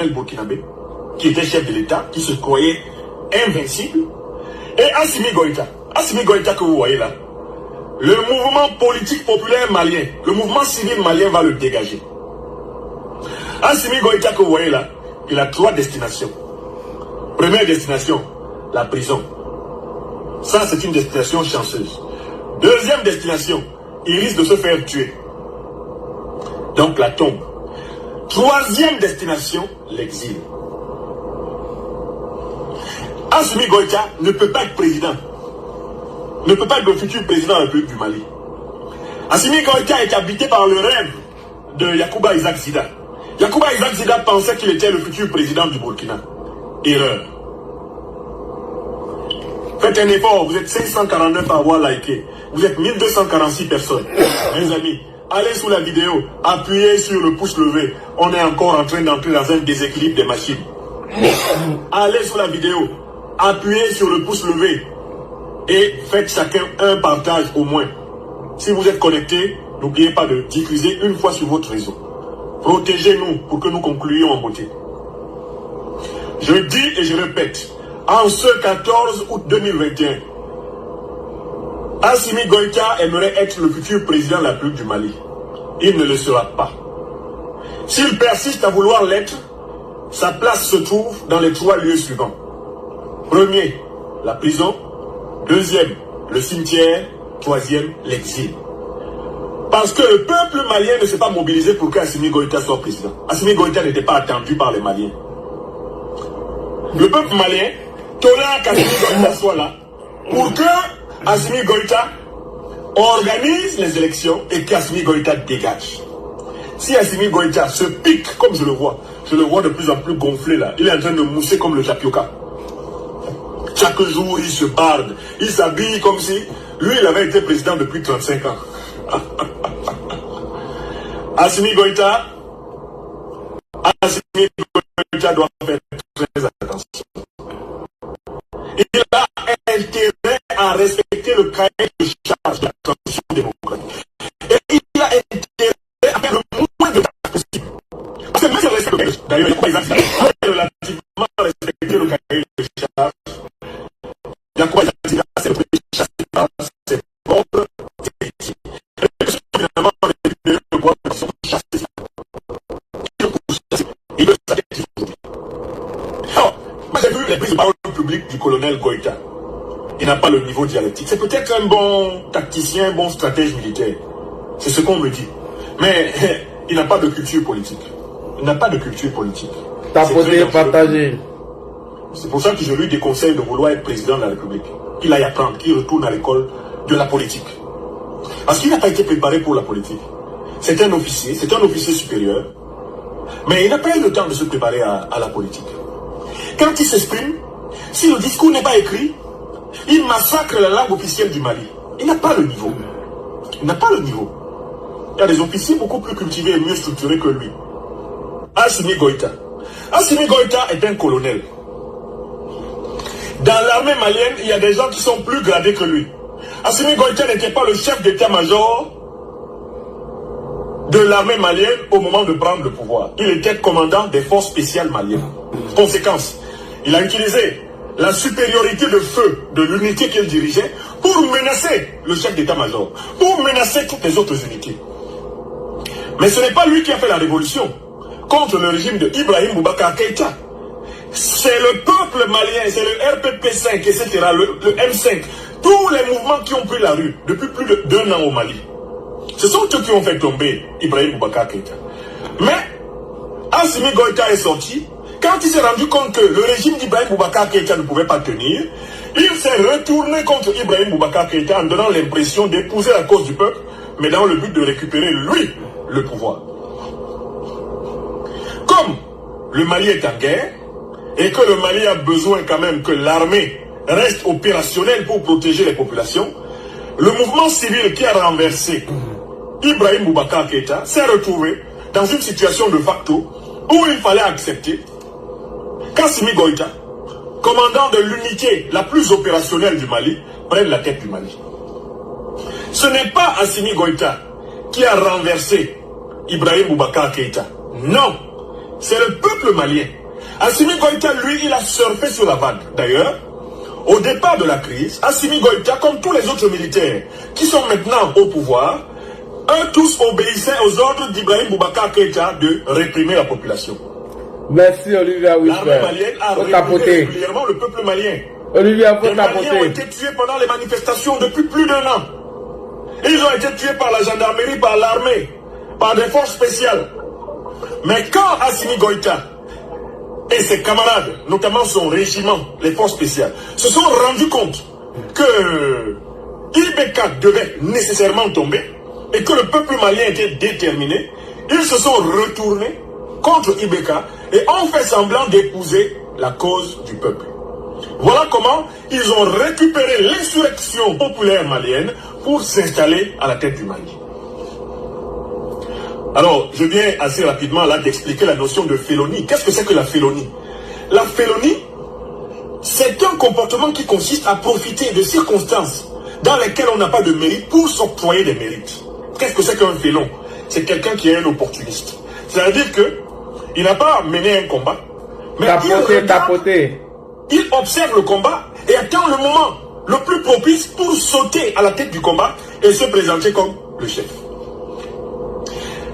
le Burkinabé, qui était chef de l'État, qui se croyait invincible, et Assimi Goïta que vous voyez là, le mouvement politique populaire malien, le mouvement civil malien va le dégager. Assimi Goïta que vous voyez là, il a 3 destinations. Première destination, la prison. Ça, c'est une destination chanceuse. Deuxième destination, il risque de se faire tuer. Donc la tombe. Troisième destination, l'exil. Assimi Goïta ne peut pas être président. Ne peut pas être le futur président de la République du Mali. Assimi Goïta est habité par le rêve de Yacouba Isaac Zida. Yacouba Isaac Zida pensait qu'il était le futur président du Burkina. Erreur. Faites un effort, vous êtes 549 à avoir liké. Vous êtes 1246 personnes. Mes amis, allez sous la vidéo, appuyez sur le pouce levé. On est encore en train d'entrer dans un déséquilibre des machines. Allez sous la vidéo, appuyez sur le pouce levé. Et faites chacun un partage au moins. Si vous êtes connecté, n'oubliez pas de diffuser une fois sur votre réseau. Protégez-nous pour que nous concluions en beauté. Je dis et je répète, en ce 14 août 2021, Assimi Goïta aimerait être le futur président de la République du Mali. Il ne le sera pas. S'il persiste à vouloir l'être, sa place se trouve dans les 3 lieux suivants. Premier, la prison. Deuxième, le cimetière. Troisième, l'exil. Parce que le peuple malien ne s'est pas mobilisé pour qu'Assimi Goïta soit président. Assimi Goïta n'était pas attendu par les Maliens. Le peuple malien tolère qu'Assimi Goïta soit là pour que Assimi Goïta organise les élections et qu'Assimi Goïta dégage. Si Assimi Goïta se pique comme je le vois de plus en plus gonflé là, il est en train de mousser comme le tapioca. Chaque jour il se barde, il s'habille comme si lui il avait été président depuis 35 ans. Assimi Goïta doit faire très attention. Il a intérêt à respecter le cahier de charge de la transition démocratique. Et il a intérêt à faire le moins de temps possible. Parce que même si on respecte, d'ailleurs, il y a relativement respecter le cahier de charge, il y a quoi c'est le prix chassé par ses propres héritiers. Et que finalement, les pouvoirs sont chassés. Il veut sa tête aujourd'hui. Alors, moi j'ai vu les prises de parole publiques du colonel Goïta. Il n'a pas le niveau dialectique. C'est peut-être un bon tacticien, un bon stratège militaire. C'est ce qu'on me dit. Mais il n'a pas de culture politique. Il n'a pas de culture politique. Tapoter, partager. C'est pour ça que je lui déconseille de vouloir être président de la République. Qu'il aille apprendre, qu'il retourne à l'école de la politique. Parce qu'il n'a pas été préparé pour la politique. C'est un officier supérieur. Mais il n'a pas eu le temps de se préparer à la politique. Quand il s'exprime, si le discours n'est pas écrit, il massacre la langue officielle du Mali. Il n'a pas le niveau. Il n'a pas le niveau. Il y a des officiers beaucoup plus cultivés et mieux structurés que lui. Assimi Goïta. Assimi Goïta est un colonel. Dans l'armée malienne, il y a des gens qui sont plus gradés que lui. Assimi Goïta n'était pas le chef d'état-major de l'armée malienne au moment de prendre le pouvoir. Il était commandant des forces spéciales maliennes. Conséquence, il a utilisé la supériorité de feu de l'unité qu'il dirigeait pour menacer le chef d'état-major, pour menacer toutes les autres unités. Mais ce n'est pas lui qui a fait la révolution contre le régime de Ibrahim Boubacar Keïta. C'est le peuple malien, c'est le RPP5, etc., le M5, tous les mouvements qui ont pris la rue depuis plus d'1 an au Mali. Ce sont eux qui ont fait tomber Ibrahim Boubacar Keïta. Mais Assimi Goïta est sorti. Quand il s'est rendu compte que le régime d'Ibrahim Boubacar Keïta ne pouvait pas tenir, il s'est retourné contre Ibrahim Boubacar Keïta en donnant l'impression d'épouser la cause du peuple, mais dans le but de récupérer, lui, le pouvoir. Comme le Mali est en guerre, et que le Mali a besoin quand même que l'armée reste opérationnelle pour protéger les populations, le mouvement civil qui a renversé Ibrahim Boubacar Keïta s'est retrouvé dans une situation de facto où il fallait accepter qu'Assimi Goïta, commandant de l'unité la plus opérationnelle du Mali, prenne la tête du Mali. Ce n'est pas Assimi Goïta qui a renversé Ibrahim Boubacar Keïta. Non, c'est le peuple malien. Assimi Goïta, lui, il a surfé sur la vague. D'ailleurs, au départ de la crise, Assimi Goïta, comme tous les autres militaires qui sont maintenant au pouvoir, eux tous obéissaient aux ordres d'Ibrahim Boubacar Keïta de réprimer la population. Merci Olivia Whisper. L'armée malienne a réprimé régulièrement le peuple malien. Olivia, les Maliens ont été tués pendant les manifestations depuis plus d'1 an. Ils ont été tués par la gendarmerie, par l'armée, par des forces spéciales. Mais quand Assimi Goïta et ses camarades, notamment son régiment, les forces spéciales, se sont rendus compte que IBK devait nécessairement tomber et que le peuple malien était déterminé, ils se sont retournés contre IBK et ont fait semblant d'épouser la cause du peuple. Voilà comment ils ont récupéré l'insurrection populaire malienne pour s'installer à la tête du Mali. Alors, je viens assez rapidement là d'expliquer la notion de félonie. Qu'est-ce que c'est que la félonie? La félonie, c'est un comportement qui consiste à profiter de circonstances dans lesquelles on n'a pas de mérite pour s'octroyer des mérites. Qu'est-ce que c'est qu'un félon? C'est quelqu'un qui est un opportuniste. C'est-à-dire que il n'a pas mené un combat, mais il observe le combat et attend le moment le plus propice pour sauter à la tête du combat et se présenter comme le chef.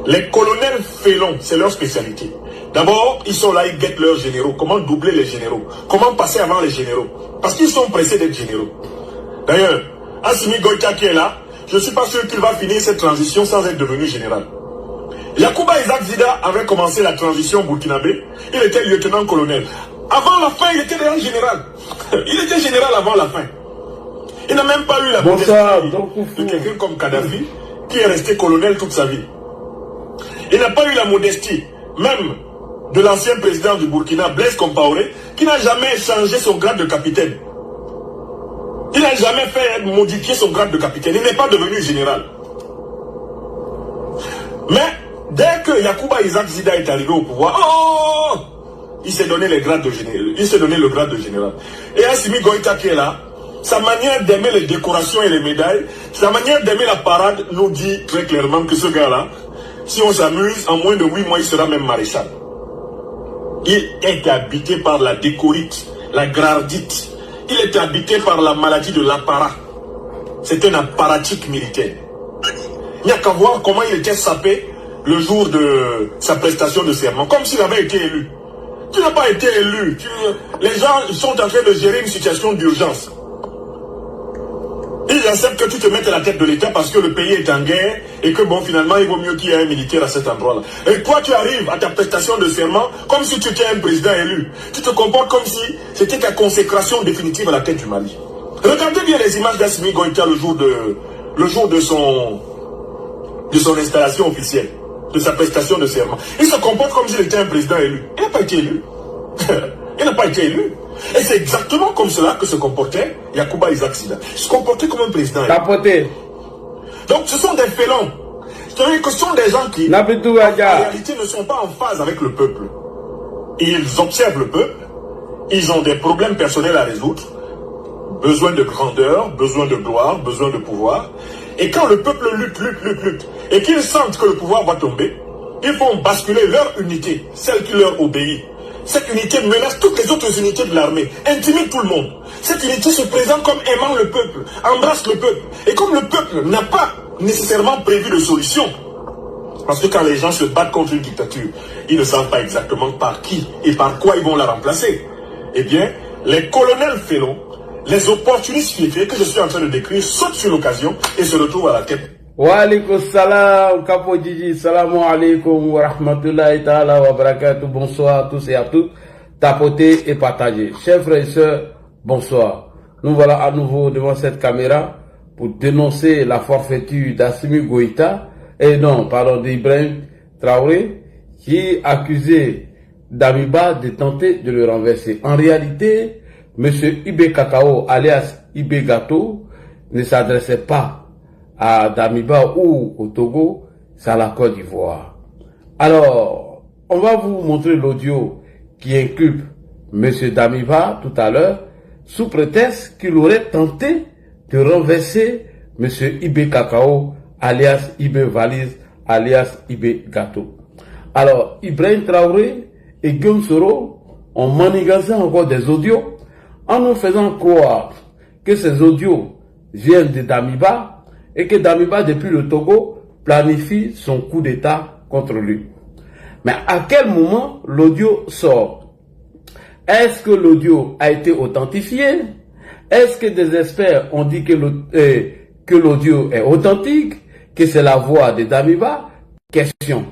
Les colonels félons, c'est leur spécialité. D'abord, ils sont là, ils guettent leurs généraux. Comment doubler les généraux? Comment passer avant les généraux? Parce qu'ils sont pressés d'être généraux. D'ailleurs, Assimi Goïta qui est là, je ne suis pas sûr qu'il va finir cette transition sans être devenu général. Yacouba Isaac Zida avait commencé la transition burkinabé. Il était lieutenant-colonel. Avant la fin, il était déjà général. Il était général avant la fin. Il n'a même pas eu la modestie de quelqu'un comme Kadhafi, qui est resté colonel toute sa vie. Il n'a pas eu la modestie, même de l'ancien président du Burkina, Blaise Compaoré, qui n'a jamais changé son grade de capitaine. Il n'a jamais fait modifier son grade de capitaine. Il n'est pas devenu général. Mais dès que Yacouba Isaac Zida est arrivé au pouvoir, il s'est donné les grades de général. Il s'est donné le grade de général. Et Assimi Goïta qui est là, sa manière d'aimer les décorations et les médailles, sa manière d'aimer la parade nous dit très clairement que ce gars-là, si on s'amuse, en moins de 8 mois, il sera même maréchal. Il est habité par la décorite, la gradite. Il est habité par la maladie de l'apparat. C'est un apparatique militaire. Il n'y a qu'à voir comment il était sapé le jour de sa prestation de serment, comme s'il avait été élu. Tu n'as pas été élu. Les gens sont en train de gérer une situation d'urgence. Ils acceptent que tu te mettes à la tête de l'État parce que le pays est en guerre et que bon, finalement, il vaut mieux qu'il y ait un militaire à cet endroit-là. Et toi, tu arrives à ta prestation de serment comme si tu étais un président élu. Tu te comportes comme si c'était ta consécration définitive à la tête du Mali. Regardez bien les images d'Assimi Goïta le jour de son installation officielle, de sa prestation de serment. Il se comporte comme s'il était un président élu. Il n'a pas été élu. Il n'a pas été élu. Et c'est exactement comme cela que se comportait Yacouba Isaac Zida. Il se comportait comme un président. Tapoté. Donc ce sont des félons. C'est-à-dire que ce sont des gens qui, en réalité, ne sont pas en phase avec le peuple. Ils observent le peuple. Ils ont des problèmes personnels à résoudre. Besoin de grandeur, besoin de gloire, besoin de pouvoir. Et quand le peuple lutte, et qu'ils sentent que le pouvoir va tomber, ils vont basculer leur unité, celle qui leur obéit. Cette unité menace toutes les autres unités de l'armée, intimide tout le monde. Cette unité se présente comme aimant le peuple, embrasse le peuple. Et comme le peuple n'a pas nécessairement prévu de solution, parce que quand les gens se battent contre une dictature, ils ne savent pas exactement par qui et par quoi ils vont la remplacer. Eh bien, les colonels félons, les opportunistes fiefés que je suis en train de décrire sautent sur l'occasion et se retrouvent à la tête. Wa alaikum salam, Capo Djidji, salamu alaikum wa rahmatullahi ta'ala wa barakatuh. Bonsoir à tous et à toutes. Tapoter et partager. Chers frères et sœurs, bonsoir. Nous voilà à nouveau devant cette caméra pour dénoncer la forfaiture d'Assimi Goïta, d'Ibrahim Traoré, qui est accusé d'Amiba de tenter de le renverser. En réalité, M. Ibé Kakao, alias Ibé Gato, ne s'adressait pas à Damiba ou au Togo, c'est à la Côte d'Ivoire. Alors, on va vous montrer l'audio qui inculpe M. Damiba tout à l'heure, sous prétexte qu'il aurait tenté de renverser M. Ibé Kakao, alias Ibé Valise, alias Ibé Gato. Alors, Ibrahim Traoré et Guillaume Soro ont manigancé encore des audios en nous faisant croire que ces audios viennent de Damiba et que Damiba, depuis le Togo, planifie son coup d'État contre lui. Mais à quel moment l'audio sort? Est-ce que l'audio a été authentifié? Est-ce que des experts ont dit que l'audio est authentique, que c'est la voix de Damiba? Question.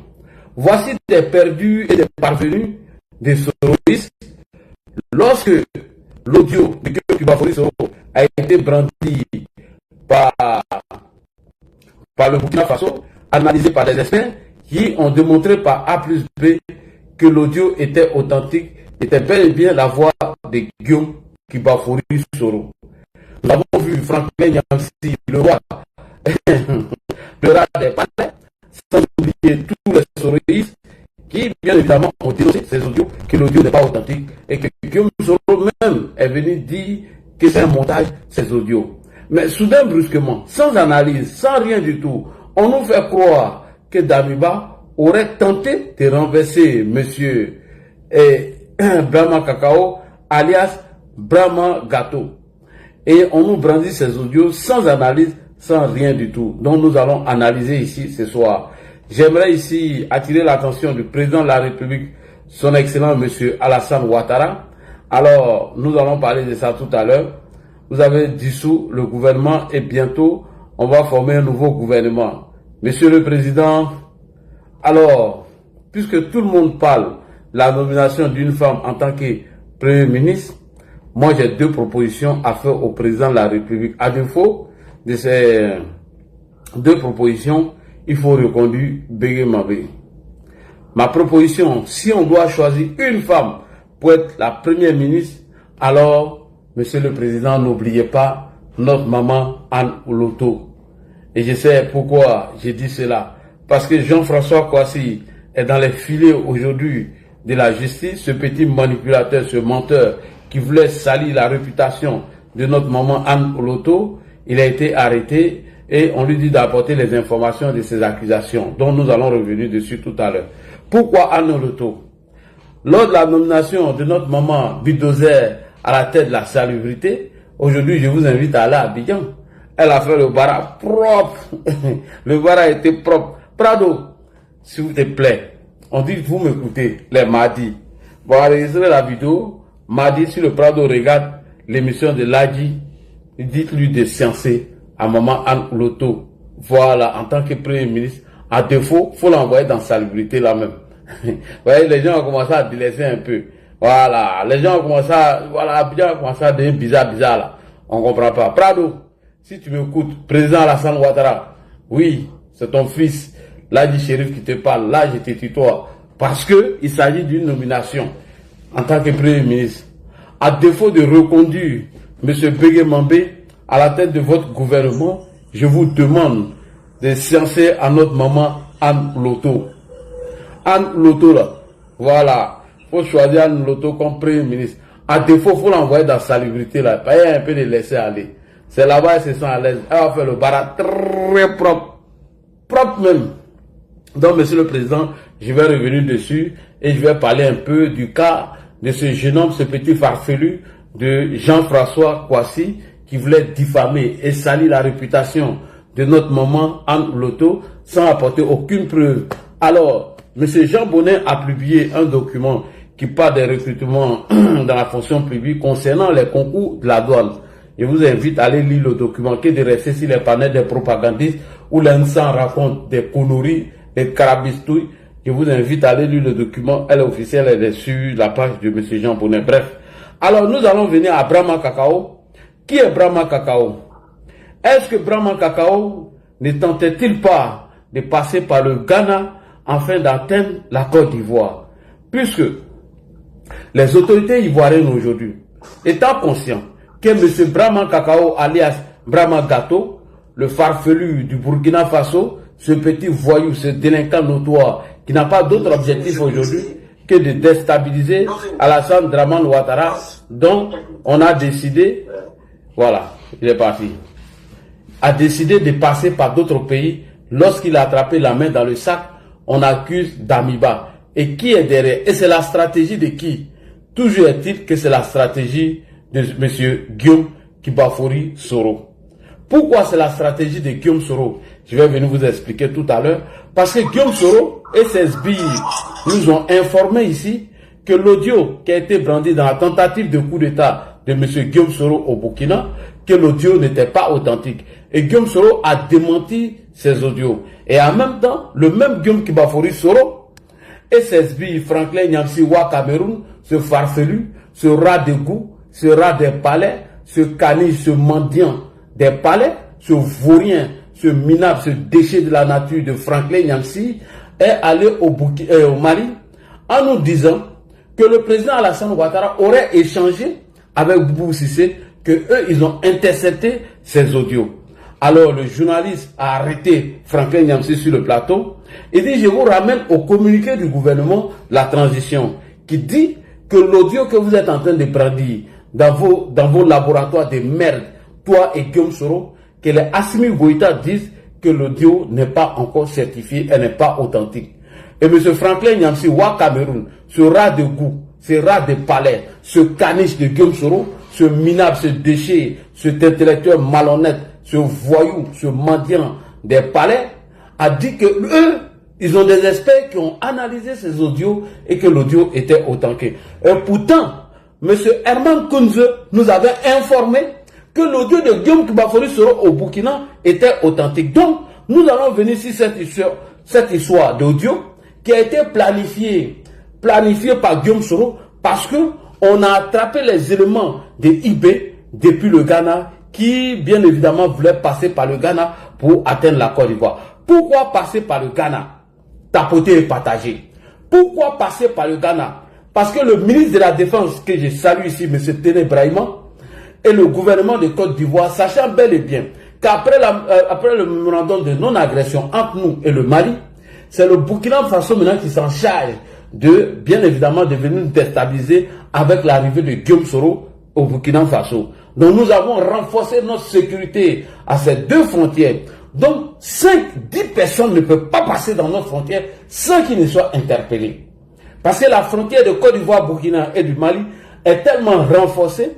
Voici des perdus et des parvenus des soroistes. Lorsque l'audio de Kibafori Soro a été brandi par le Burkina Faso, analysé par des experts qui ont démontré par A plus B que l'audio était authentique, était bel et bien la voix de Guillaume Kibafori Soro. Nous avons vu Franklin Yamsi, le roi des palais, sans oublier tous les soroïstes qui, bien évidemment, ont dénoncé ces audios, que l'audio n'est pas authentique et que Guillaume Soro même est venu dire que c'est un montage, ces audios. Mais soudain, brusquement, sans analyse, sans rien du tout, on nous fait croire que Damiba aurait tenté de renverser monsieur Brahma Kakao, alias Brahma Gâteau. Et on nous brandit ces audios sans analyse, sans rien du tout. Donc nous allons analyser ici ce soir. J'aimerais ici attirer l'attention du président de la République, son excellent monsieur Alassane Ouattara. Alors, nous allons parler de ça tout à l'heure. Vous avez dissous le gouvernement et bientôt, on va former un nouveau gouvernement. Monsieur le Président, alors, puisque tout le monde parle de la nomination d'une femme en tant que Premier ministre, moi j'ai deux propositions à faire au Président de la République. À défaut de ces deux propositions, il faut reconduire Bégué Mabé. Ma proposition, si on doit choisir une femme pour être la Première ministre, alors, Monsieur le Président, n'oubliez pas notre maman Anne Oloto. Et je sais pourquoi j'ai dit cela. Parce que Jean-François Kouassi est dans les filets aujourd'hui de la justice, ce petit manipulateur, ce menteur qui voulait salir la réputation de notre maman Anne Oloto. Il a été arrêté et on lui dit d'apporter les informations de ces accusations, dont nous allons revenir dessus tout à l'heure. Pourquoi Anne Oloto? Lors de la nomination de notre maman Bulldozer à la tête de la salubrité, aujourd'hui je vous invite à aller à Abidjan. Elle a fait le bara propre. Le bara était propre. Prado, s'il vous plaît, on dit vous m'écoutez les mardis. Vous enregistrez la vidéo. Mardi, si le Prado regarde l'émission de Ladji, dites-lui de sciencer à maman Anne Oloto. Voilà, en tant que Premier ministre. À défaut, il faut l'envoyer dans salubrité là-même. Vous voyez, les gens ont commencé à délaisser un peu. Voilà, les gens ont commencé à, Abidjan a commencé à devenir bizarre là. On comprend pas. Prado, si tu m'écoutes, président Alassane Ouattara, oui, c'est ton fils, Ladji Chérif qui te parle, là je te tutoie. Parce que il s'agit d'une nomination en tant que Premier ministre. À défaut de reconduire M. Bégué Mambé à la tête de votre gouvernement, je vous demande de sciencer à notre maman Anne Oloto. Anne Oloto là, voilà, faut choisir Anne Oloto comme Premier ministre. À défaut, il faut l'envoyer dans la salubrité là, pas un peu de laisser aller. C'est là-bas, elle se sent à l'aise. Elle va faire le bara très propre, propre même. Donc, Monsieur le Président, je vais revenir dessus et je vais parler un peu du cas de ce jeune homme, ce petit farfelu de Jean-François Kouassi qui voulait diffamer et salir la réputation de notre maman Anne Oloto sans apporter aucune preuve. Alors, M. Jean Bonnet a publié un document qui parle des recrutements dans la fonction publique concernant les concours de la douane. Je vous invite à aller lire le document, que de rester sur les panels des propagandistes où l'instant raconte des conneries, des carabistouilles. Je vous invite à aller lire le document, elle est officielle, elle est sur la page de M. Jean Bonnet. Bref. Alors, nous allons venir à Brahma Kakao. Qui est Brahma Kakao? Est-ce que Brahma Kakao ne tentait-il pas de passer par le Ghana afin d'atteindre la Côte d'Ivoire? Puisque les autorités ivoiriennes aujourd'hui, étant conscients que M. Brahma Kakao, alias Brahma Gâteau, le farfelu du Burkina Faso, ce petit voyou, ce délinquant notoire, qui n'a pas d'autre objectif aujourd'hui que de déstabiliser Alassane Dramane Ouattara, dont on a décidé, voilà, il est parti, a décidé de passer par d'autres pays. Lorsqu'il a attrapé la main dans le sac, on accuse Damiba, et qui est derrière. Et c'est la stratégie de qui? Toujours est-il que c'est la stratégie de M. Guillaume Kibafori Soro. Pourquoi c'est la stratégie de Guillaume Soro? Je vais venir vous expliquer tout à l'heure. Parce que Guillaume Soro et ses sbires nous ont informé ici que l'audio qui a été brandi dans la tentative de coup d'État de M. Guillaume Soro au Burkina, que l'audio n'était pas authentique. Et Guillaume Soro a démenti ces audios. Et en même temps, le même Guillaume Kibafori Soro et ses sbires Franklin Nyamsi Wa Cameroun, ce farfelu, ce rat de goût, ce rat des palais, ce caniche, ce mendiant des palais, ce vaurien, ce minable, ce déchet de la nature de Franklin Nyamsi est allé au Mali en nous disant que le président Alassane Ouattara aurait échangé avec Boubou Cissé, que eux ils ont intercepté ces audios. Alors le journaliste a arrêté Franklin Nyamsi sur le plateau et dit: je vous ramène au communiqué du gouvernement la transition qui dit que l'audio que vous êtes en train de brandir dans vos laboratoires de merde, toi et Guillaume Soro, que les Assimi Goïta disent que l'audio n'est pas encore certifié, elle n'est pas authentique. Et M. Franklin Nyamsi Wa Cameroun, ce rat de goût, ce rat de palais, ce caniche de Guillaume Soro, ce minable, ce déchet, cet intellectuel malhonnête, ce voyou, ce mendiant des palais, a dit que eux, ils ont des experts qui ont analysé ces audios et que l'audio était authentique. Et pourtant, M. Herman Kunze nous avait informé que l'audio de Guillaume Kibafori Soro au Burkina était authentique. Donc, nous allons venir ici cette histoire d'audio qui a été planifiée par Guillaume Soro parce que on a attrapé les éléments de IB depuis le Ghana qui, bien évidemment, voulaient passer par le Ghana pour atteindre la Côte d'Ivoire. Pourquoi passer par le Ghana? Tapoter et partager. Pourquoi passer par le Ghana? Parce que le ministre de la Défense, que je salue ici, M. Téné Brahima, et le gouvernement de Côte d'Ivoire, sachant bel et bien qu'après le mémorandum de non-agression entre nous et le Mali, c'est le Burkina Faso maintenant qui s'en charge de, bien évidemment, de venir nous déstabiliser avec l'arrivée de Guillaume Soro au Burkina Faso. Donc nous avons renforcé notre sécurité à ces deux frontières. Donc 10 personnes ne peuvent pas passer dans notre frontière sans qu'ils ne soient interpellés. Parce que la frontière de Côte d'Ivoire, Burkina et du Mali est tellement renforcée.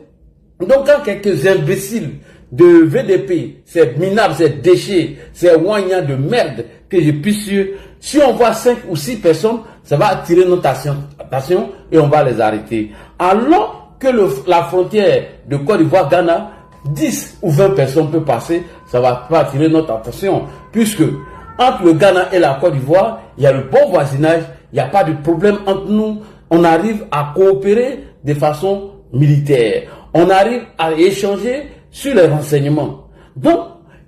Donc quand quelques imbéciles de VDP, ces minables, ces déchets, ces ouagnans de merde que j'ai pu suivre, si on voit 5 ou 6 personnes, ça va attirer notre attention et on va les arrêter. Alors que la frontière de Côte d'Ivoire-Ghana, 10 ou 20 personnes peuvent passer, ça va pas attirer notre attention. Puisque entre le Ghana et la Côte d'Ivoire, il y a le bon voisinage, il n'y a pas de problème entre nous. On arrive à coopérer de façon militaire. On arrive à échanger sur les renseignements. Donc,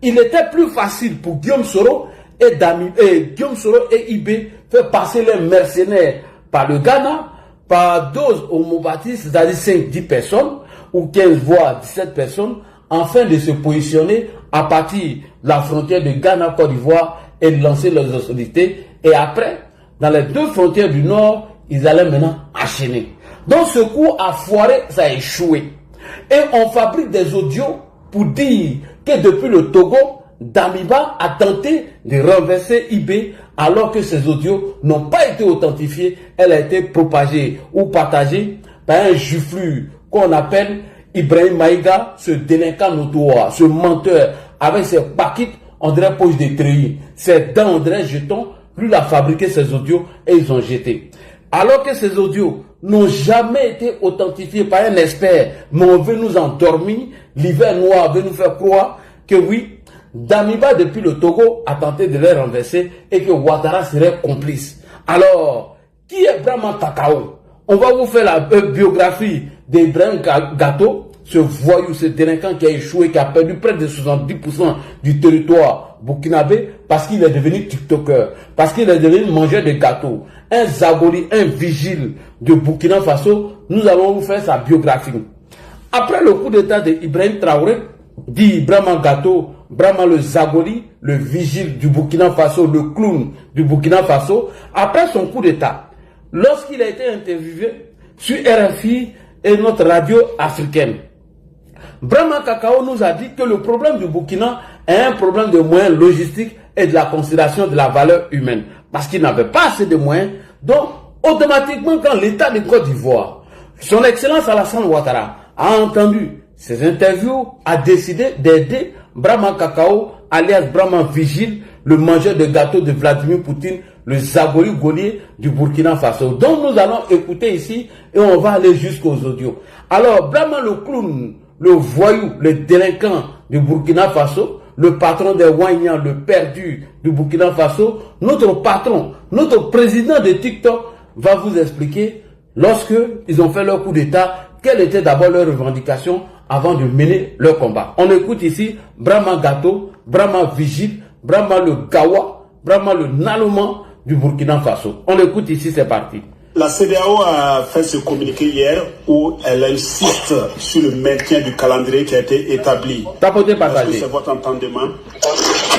il était plus facile pour Guillaume Soro et IB faire passer les mercenaires par le Ghana, par dose homobatistes, c'est-à-dire 5-10 personnes, ou 15 voire 17 personnes, afin de se positionner à partir de la frontière de Ghana-Côte d'Ivoire et de lancer leurs hostilités. Et après, dans les deux frontières du Nord, ils allaient maintenant enchaîner. Donc ce coup a foiré, ça a échoué. Et on fabrique des audios pour dire que depuis le Togo, Damiba a tenté de renverser IB alors que ces audios n'ont pas été authentifiés. Elle a été propagée ou partagée par un juiflu qu'on appelle Ibrahim Maïga, ce délinquant notoire, ce menteur avec ses paquites, on dirait poche de treillis, ses dents, on dirait jetons. Lui, il a fabriqué ces audios et ils ont jeté. Alors que ces audios n'ont jamais été authentifiés par un expert, mais on veut nous endormir, l'hiver noir veut nous faire croire que oui, Damiba depuis le Togo a tenté de les renverser et que Ouattara serait complice. Alors, qui est Brahma Kakao? On va vous faire la biographie d'Ibrahim Gato, ce voyou, ce délinquant qui a échoué, qui a perdu près de 70% du territoire burkinabé parce qu'il est devenu TikToker, parce qu'il est devenu mangeur de gâteaux. Un Zagoli, un vigile de Burkina Faso, nous allons vous faire sa biographie. Après le coup d'état d'Ibrahim Traoré, dit Brahma Gato, Brahma le Zagoli, le vigile du Burkina Faso, le clown du Burkina Faso, après son coup d'état, lorsqu'il a été interviewé sur RFI et notre radio africaine, Brahma Kakao nous a dit que le problème du Burkina est un problème de moyens logistiques et de la considération de la valeur humaine. Parce qu'il n'avait pas assez de moyens. Donc, Automatiquement, quand l'État de Côte d'Ivoire, son Excellence Alassane Ouattara, a entendu ces interviews, a décidé d'aider Brahma Kakao, alias Brahma Vigile, le mangeur de gâteaux de Vladimir Poutine, le Zagori Gaulier du Burkina Faso. Donc nous allons écouter ici et on va aller jusqu'aux audios. Alors, Brahma le clown, le voyou, le délinquant du Burkina Faso, le patron des Wagnan, le perdu du Burkina Faso, notre patron, notre président de TikTok va vous expliquer, lorsque ils ont fait leur coup d'État, quelles étaient d'abord leurs revendications avant de mener leur combat. On écoute ici Brahma Gâteau, Brahma Vigile, Brahma le Gawa, Brahma le Naloman du Burkina Faso. On écoute ici, c'est parti. La CEDEAO a fait ce communiqué hier où elle insiste sur le maintien du calendrier qui a été établi. Tapoter, Est-ce partager. que c'est votre entendement?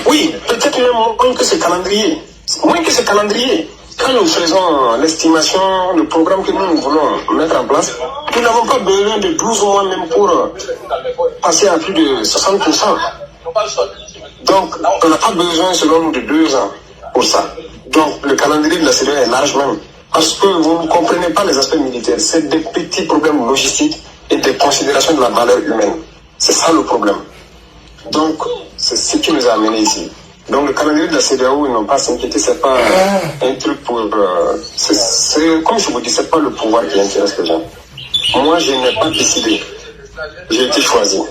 Oui, peut-être même moins que ce calendrier. Moins que ce calendrier. Quand nous faisons l'estimation, le programme que nous voulons mettre en place, nous n'avons pas besoin de 12 mois même pour passer à plus de 60%. Donc, on n'a pas besoin, selon nous, de 2 ans pour ça. Donc, le calendrier de la CEDEAO est large même. Parce que vous ne comprenez pas les aspects militaires. C'est des petits problèmes logistiques et des considérations de la valeur humaine. C'est ça le problème. Donc, c'est ce qui nous a amenés ici. Donc, le calendrier de la CEDEAO, ils n'ont pas à s'inquiéter, c'est pas un truc pour... c'est comme je vous dis, c'est pas le pouvoir qui intéresse les gens. Moi, je n'ai pas décidé. J'ai été choisi.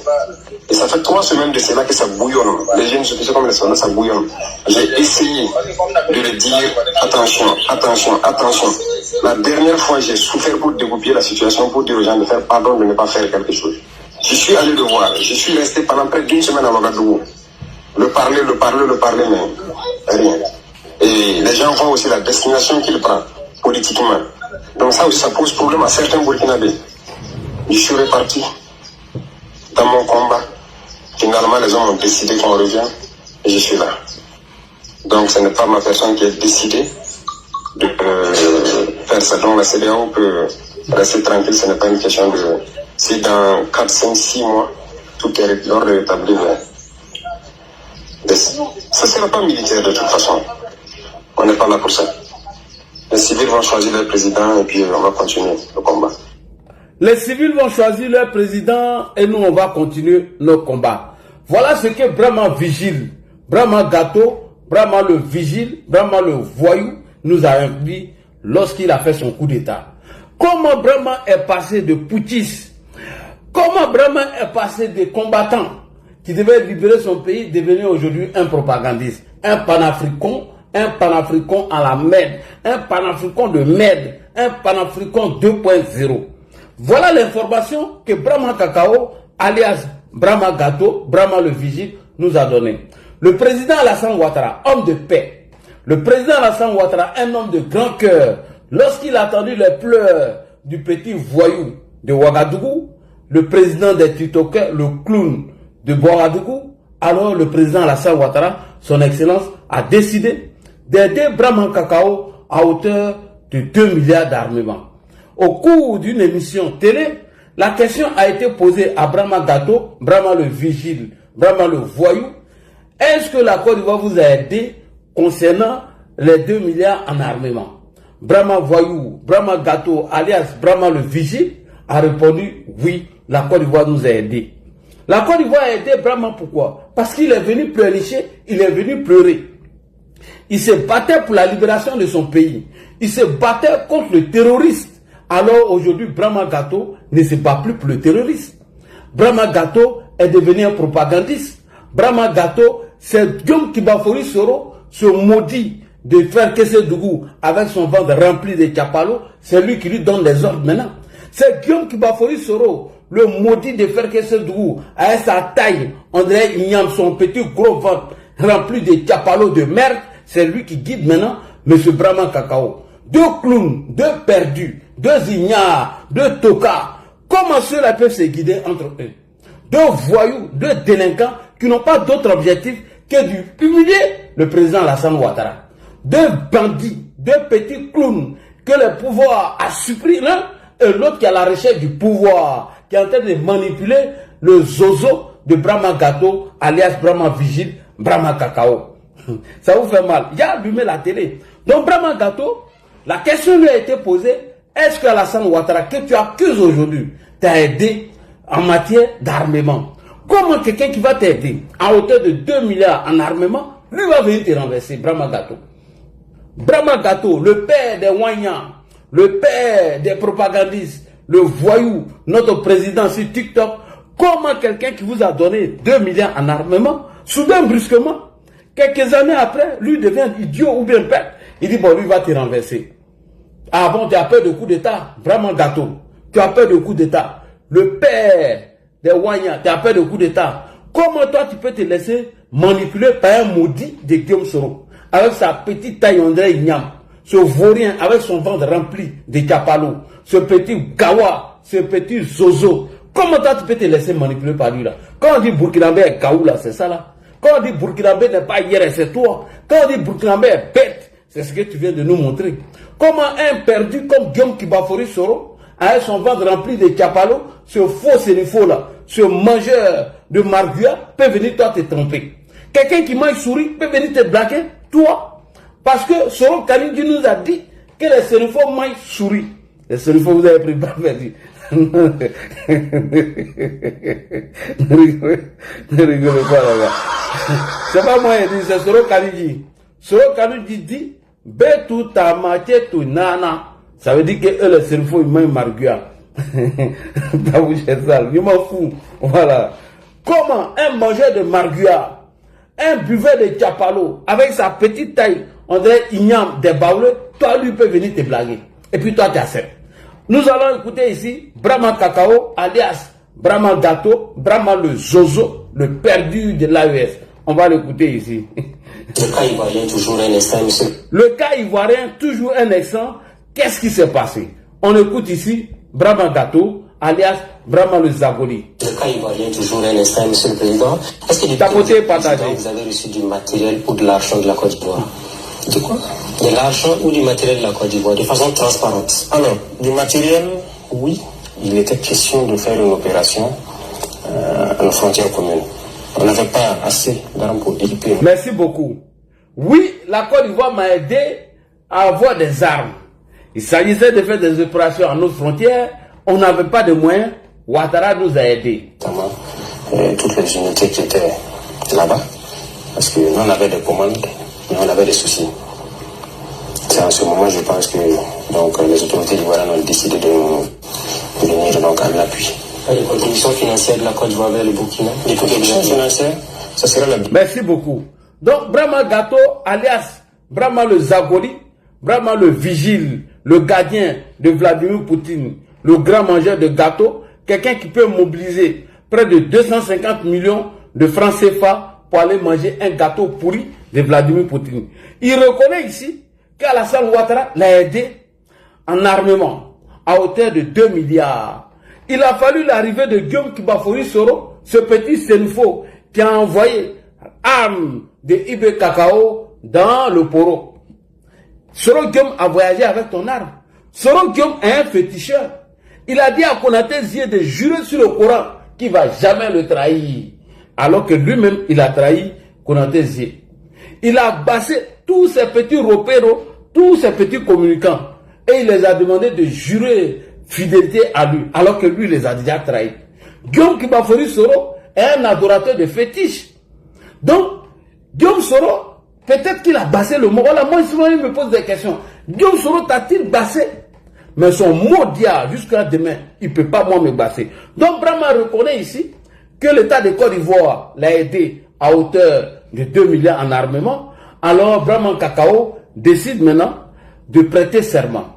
Et ça fait 3 semaines de cela que ça bouillonne. Les jeunes, je comme les soldats, ça bouillonne. J'ai essayé de le dire, attention, attention, attention. La dernière fois, j'ai souffert pour dégoupiller la situation, pour dire aux gens de faire pardon, de ne pas faire quelque chose. Je suis allé le voir. Je suis resté pendant près d'1 semaine à Ouagadougou. Le parler, mais rien. Et les gens voient aussi la destination qu'il prend, politiquement. Donc ça aussi, ça pose problème à certains Burkinabés. Je suis reparti dans mon combat. Finalement, les hommes ont décidé qu'on revient et je suis là. Donc, ce n'est pas ma personne qui a décidé de faire ça. Donc, la CEDEAO peut rester tranquille. Ce n'est pas une question de... Si dans 4, 5, 6 mois, tout est rétabli, ça ne sera pas militaire de toute façon. On n'est pas là pour ça. Les civils vont choisir leur président et puis on va continuer le combat. Les civils vont choisir leur président et nous, on va continuer nos combats. Voilà ce que Brahma Vigile, Brahma Gâteau, Brahma le Vigile, Brahma le Voyou nous a appris lorsqu'il a fait son coup d'État. Comment Brahma est passé de putschiste, comment Brahma est passé de combattant qui devait libérer son pays, devenir aujourd'hui un propagandiste, un panafricain à la merde, un panafricain de merde, un panafricain 2.0. Voilà l'information que Brahma Kakao, alias Brahma Gâteau, Brahma le Vigile, nous a donné. Le président Alassane Ouattara, homme de paix, le président Alassane Ouattara, un homme de grand cœur, lorsqu'il a entendu les pleurs du petit voyou de Ouagadougou, le président des TikTokers, le clown de Ouagadougou, alors le président Alassane Ouattara, son excellence, a décidé d'aider Brahma Kakao à hauteur de 2 milliards d'armements. Au cours d'une émission télé, la question a été posée à Brahma Gâteau, Brahma le Vigile, Brahma le Voyou. Est-ce que la Côte d'Ivoire vous a aidé concernant les 2 milliards en armement? Brahma Voyou, Brahma Gâteau, alias Brahma le Vigile, a répondu oui, la Côte d'Ivoire nous a aidé. La Côte d'Ivoire a aidé Brahma pourquoi? Parce qu'il est venu pleurnicher, il est venu pleurer. Il se battait pour la libération de son pays. Il se battait contre le terroriste. Alors aujourd'hui, Brahma Gâteau ne se bat plus pour le terroriste. Brahma Gâteau est devenu un propagandiste. Brahma Gâteau, c'est Guillaume Kibafori Soro, ce maudit de faire Kessedougou avec son ventre rempli de Tchapalo, c'est lui qui lui donne les ordres maintenant. C'est Guillaume Kibafori Soro, le maudit de faire Kessedougou, avec sa taille, on dirait Ignam, son petit gros ventre rempli de Tchapalo de merde, c'est lui qui guide maintenant M. Brahma Kakao. 2 clowns, 2 perdus, 2 ignares, 2 tocards. Comment ceux-là peuvent se guider entre eux? 2 voyous, 2 délinquants qui n'ont pas d'autre objectif que d'humilier le président Alassane Ouattara. 2 bandits, 2 petits clowns que le pouvoir a supprimé l'un et l'autre qui est à la recherche du pouvoir, qui est en train de manipuler le zozo de Brahma Gâteau, alias Brahma Vigile, Brahma Kakao. Ça vous fait mal. Il a allumé la télé. Donc Brahma Gâteau, La question lui a été posée, est-ce que Alassane Ouattara, que tu accuses aujourd'hui, t'a aidé en matière d'armement? Comment quelqu'un qui va t'aider à hauteur de 2 milliards en armement, lui va venir te renverser? Brahma Gato. Brahma Gato, le père des Wanyans, le père des propagandistes, le voyou, notre président sur TikTok. Comment quelqu'un qui vous a donné 2 milliards en armement, soudain, brusquement, quelques années après, lui devient idiot ou bien bête. Il dit, bon, lui va te renverser. Ah bon, tu as peur de coup d'État? Vraiment gâteau. Tu as peur de coup d'État. Le père des Wanyans, tu as peur de coup d'État. Comment toi, tu peux te laisser manipuler par un maudit de Guillaume Soro, avec sa petite taille André Ignam, ce vaurien avec son ventre rempli de Kapalo, ce petit Gawa, ce petit Zozo? Comment toi, tu peux te laisser manipuler par lui là? Quand on dit Burkinabé est Gaou là, c'est ça là. Quand on dit Burkinabé n'est pas hier, c'est toi. Quand on dit Burkinabé est bête, c'est ce que tu viens de nous montrer. Comment un perdu comme Guillaume Kibafori Soro, avec son ventre rempli de Kapalo, ce faux sénifaux là, ce mangeur de marguerite, peut venir toi te tromper. Quelqu'un qui mange souris peut venir te blaguer, toi. Parce que Soro Kanidji nous a dit que les sénifaux mangent souris. Les sénifaux, vous avez pris pas perdu. Ne rigolez pas là-bas. C'est pas moi qui dis, c'est Soro Kanidji. Soro Kanidji dit, Betu tamate tu nana. Ça veut dire que eux, les cerveaux, ils mangent marguerite. T'as bouché ça, je m'en fous. Voilà. Comment un mangeur de marguerite, un buveur de Chapalo, avec sa petite taille, on dirait Ignam des baoulés, toi, lui, peut venir te blaguer. Et puis toi, tu acceptes. Nous allons écouter ici Brahma Kakao, alias Brahma Gato, Brahma le Zozo, le perdu de l'AES. On va l'écouter ici. Le cas ivoirien, toujours un instant, monsieur. Le cas ivoirien, toujours un instant. Qu'est-ce qui s'est passé? On écoute ici Brahma Gato, alias Brahma le Zagoli. Le cas ivoirien, toujours un instant, monsieur le président. Est-ce que vous avez reçu du matériel ou de l'argent de la Côte d'Ivoire? De quoi? De l'argent ou du matériel de la Côte d'Ivoire, de façon transparente. Alors, du matériel, oui. Il était question de faire une opération à nos frontières communes. On n'avait pas assez d'armes pour équiper. Merci beaucoup. Oui, la Côte d'Ivoire m'a aidé à avoir des armes. Il s'agissait de faire des opérations à nos frontières. On n'avait pas de moyens. Ouattara nous a aidés. Notamment toutes les unités qui étaient là-bas. Parce que nous, on avait des commandes, mais on avait des soucis. C'est en ce moment, je pense que donc, les autorités ivoiriennes ont décidé de venir donc, à l'appui. Les contributions financières de la Côte d'Ivoire vers le Burkina. Les contributions financières, ça sera la... Merci beaucoup. Donc, Brahma Gato, alias Brahma le Zagoli, Brahma le vigile, le gardien de Vladimir Poutine, le grand mangeur de gâteaux, quelqu'un qui peut mobiliser près de 250 millions de francs CFA pour aller manger un gâteau pourri de Vladimir Poutine. Il reconnaît ici qu'Alassane Ouattara l'a aidé en armement à hauteur de 2 milliards. Il a fallu l'arrivée de Guillaume Kibafori Soro, ce petit sénifo qui a envoyé armes de Ibe Kakao dans le Poro. Soro Guillaume a voyagé avec ton arme. Soro Guillaume est un féticheur. Il a dit à Konaté Zie de jurer sur le Coran qu'il ne va jamais le trahir. Alors que lui-même, il a trahi Konaté Zie. Il a bassé tous ces petits repéros, tous ces petits communicants. Et il les a demandé de jurer fidélité à lui. Alors que lui, il les a déjà trahis. Guillaume Kibafori Soro est un adorateur de fétiches. Donc, Guillaume Soro, peut-être qu'il a bassé le mot. Voilà, moi, souvent, il me pose des questions. Guillaume Soro t'a-t-il bassé? Mais son mot dit jusqu'à demain, il ne peut pas moi me basser. Donc Brahma reconnaît ici que l'État de Côte d'Ivoire l'a aidé à hauteur de 2 milliards en armement. Alors Brahma Kakao décide maintenant de prêter serment.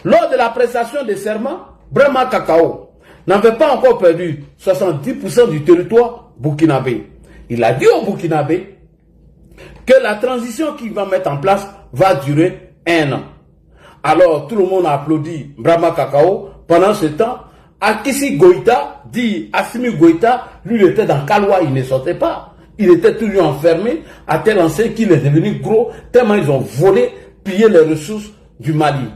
Lors de la prestation de serment, Brahma Kakao n'avait pas encore perdu 70% du territoire burkinabé. Il a dit au Burkinabé que la transition qu'il va mettre en place va durer 1 an. Alors, tout le monde a applaudi Brahma Kakao. Pendant ce temps, Akissi Goïta, dit Assimi Goïta, lui, il était dans Kaloua, il ne sortait pas. Il était toujours enfermé, à tel enseigne qu'il est devenu gros, tellement ils ont volé, pillé les ressources du Mali.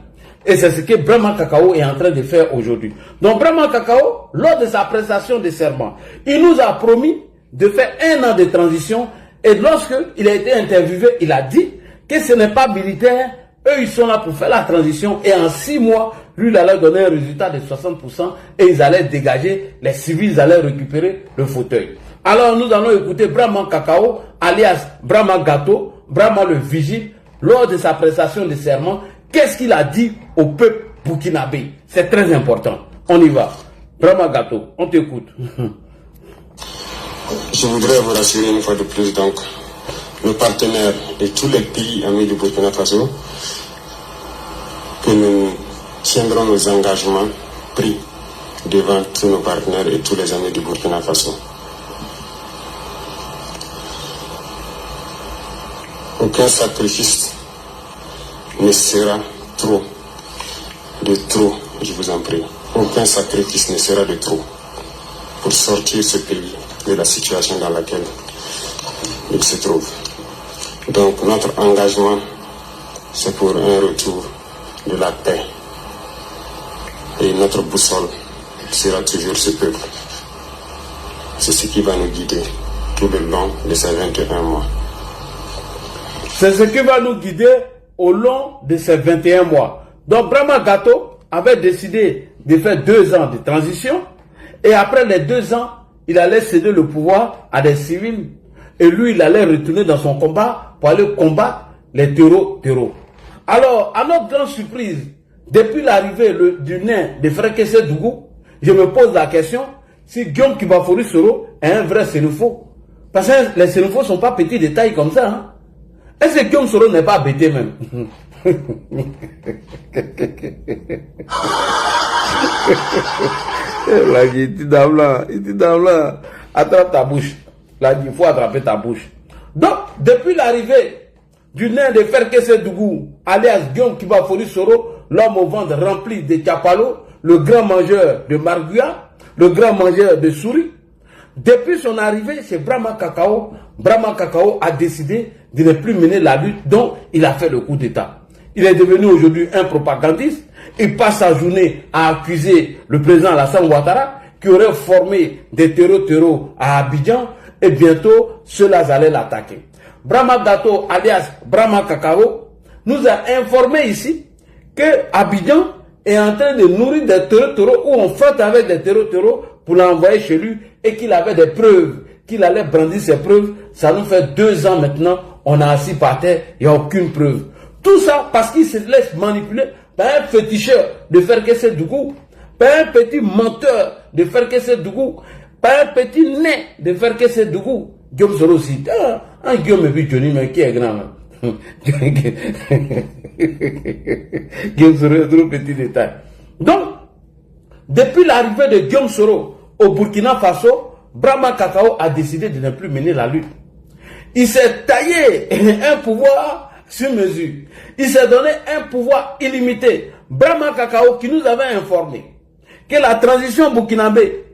Et c'est ce que Brahma Kakao est en train de faire aujourd'hui. Donc, Brahma Kakao, lors de sa prestation de serment, il nous a promis de faire 1 an de transition. Et lorsqu'il a été interviewé, il a dit que ce n'est pas militaire, Eux, ils sont là pour faire la transition et en 6 mois, lui, il allait donner un résultat de 60% et ils allaient dégager, les civils ils allaient récupérer le fauteuil. Alors, nous allons écouter Brahma Kakao, alias Brahma Gato, Brahma le vigile, lors de sa prestation de serment. Qu'est-ce qu'il a dit au peuple burkinabé? C'est très important. On y va. Brahma Gato, on t'écoute. Je voudrais vous rassurer une fois de plus, donc, nos partenaires et tous les pays amis du Burkina Faso, que nous tiendrons nos engagements pris devant tous nos partenaires et tous les amis du Burkina Faso. Aucun sacrifice ne sera trop, je vous en prie. Aucun sacrifice ne sera de trop pour sortir ce pays de la situation dans laquelle il se trouve. Donc notre engagement, c'est pour un retour de la paix. Et notre boussole sera toujours ce peuple. C'est ce qui va nous guider tout le long de ces 21 mois. C'est ce qui va nous guider au long de ces 21 mois. Donc Brahma Gato avait décidé de faire 2 ans de transition. Et après les 2 ans, il allait céder le pouvoir à des civils. Et lui, il allait retourner dans son combat pour aller combattre les terreaux. Alors, à notre grande surprise, depuis l'arrivée du nain de Frère Kessé Dougou, je me pose la question si Guillaume Kibafouri Soro est un vrai sénéfo. Parce que les sénéfos ne sont pas petits de taille comme ça. Hein? Est-ce que Guillaume Soro n'est pas bêté même? Là, il dit dans là, attrape ta bouche. Là, il faut attraper ta bouche. Donc, depuis l'arrivée du nain de Frère Kessé Dougou, alias Guillaume Kibafouri Soro, l'homme au ventre rempli de Tiapalo, le grand mangeur de marguya, le grand mangeur de souris, depuis son arrivée chez Brahma Kakao a décidé de ne plus mener la lutte dont il a fait le coup d'État. Il est devenu aujourd'hui un propagandiste. Il passe sa journée à accuser le président Alassane Ouattara qui aurait formé des terreaux à Abidjan et bientôt ceux-là allaient l'attaquer. Brahma Gato alias Brahma Kakao nous a informé ici que Abidjan est en train de nourrir des terreaux où on flotte avec des terreaux pour l'envoyer chez lui et qu'il avait des preuves, qu'il allait brandir ses preuves. Ça nous fait 2 ans maintenant, on a assis par terre, il n'y a aucune preuve. Tout ça parce qu'il se laisse manipuler par un féticheur de Frère Kessé Dougou, par un petit menteur de Frère Kessé Dougou, par un petit nez de Frère Kessé Dougou. Guillaume Soro aussi. Un Guillaume et puis Johnny, mais qui est grand? Guillaume Soro est trop petit détail. Donc, depuis l'arrivée de Guillaume Soro au Burkina Faso, Brahma Kakao a décidé de ne plus mener la lutte. Il s'est taillé un pouvoir sur mesure. Il s'est donné un pouvoir illimité. Brahma Kakao qui nous avait informé que la transition burkinabé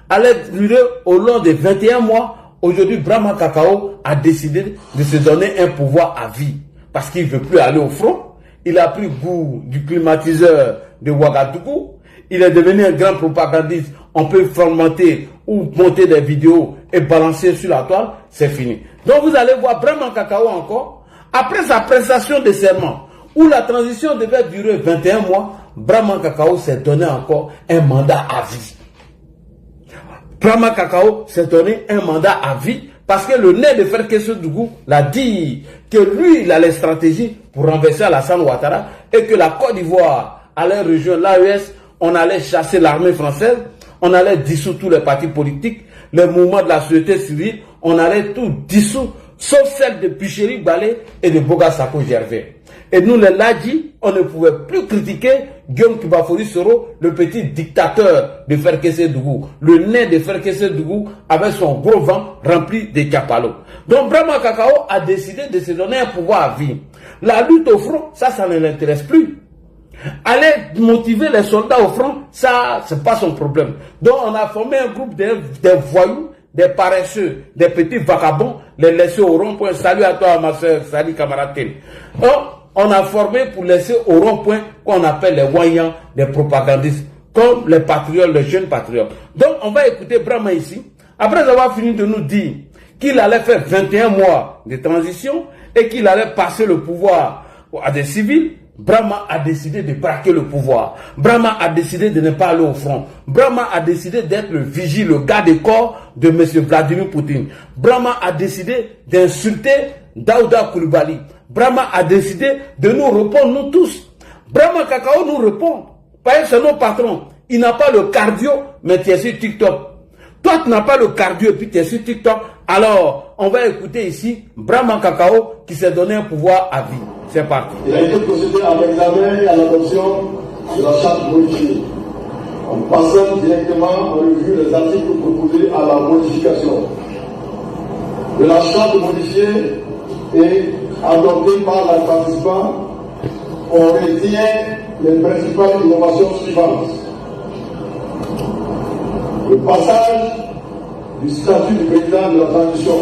allait durer au long de 21 mois. Aujourd'hui, Brahma Kakao a décidé de se donner un pouvoir à vie. Parce qu'il ne veut plus aller au front. Il a pris goût du climatiseur de Ouagadougou. Il est devenu un grand propagandiste. On peut formater ou monter des vidéos et balancer sur la toile. C'est fini. Donc vous allez voir Brahma Kakao encore. Après sa prestation de serment, où la transition devait durer 21 mois, Brahma Kakao s'est donné encore un mandat à vie. Brahma Kakao s'est donné un mandat à vie parce que le nez de Frère Kessé Dougou l'a dit que lui, il a les stratégies pour renverser Alassane Ouattara et que la Côte d'Ivoire allait rejoindre l'AES, on allait chasser l'armée française, on allait dissoudre tous les partis politiques, les mouvements de la société civile, on allait tout dissoudre, sauf celle de Picheri Balé et de Boga Sako Gervais. Et nous, les Ladji, on ne pouvait plus critiquer Guillaume Kibafouri Soro, le petit dictateur de Frère Kessé Dougou. Le nez de Frère Kessé Dougou avec son gros vent rempli de Tiapalo. Donc Brahma Kakao a décidé de se donner un pouvoir à vie. La lutte au front, ça ne l'intéresse plus. Aller motiver les soldats au front, ça, c'est pas son problème. Donc on a formé un groupe des voyous, des paresseux, des petits vagabonds, les laisser au rond-point. Salut à toi, ma soeur, salut camarade. On a formé pour laisser au rond-point qu'on appelle les voyants, des propagandistes, comme les patriotes, les jeunes patriotes. Donc on va écouter Brahma ici, après avoir fini de nous dire qu'il allait faire 21 mois de transition et qu'il allait passer le pouvoir à des civils. Brahma a décidé de braquer le pouvoir. Brahma a décidé de ne pas aller au front. Brahma a décidé d'être le vigile, le garde des corps de M. Vladimir Poutine. Brahma a décidé d'insulter Daouda Coulibaly. Brahma a décidé de nous répondre, nous tous. Brahma Kakao nous répond. Pas c'est nos patrons. Il n'a pas le cardio, mais tu es sur TikTok. Toi, tu n'as pas le cardio et puis tu es sur TikTok. Alors, on va écouter ici Brahma Kakao qui s'est donné un pouvoir à vie. C'est parti. Il a été procédé à l'examen et à l'adoption de la charte modifiée, en passant directement en revue les articles proposés à la modification de la charte modifiée et adoptée par les participants. On retient les principales innovations suivantes. Le passage du statut du président de la transition,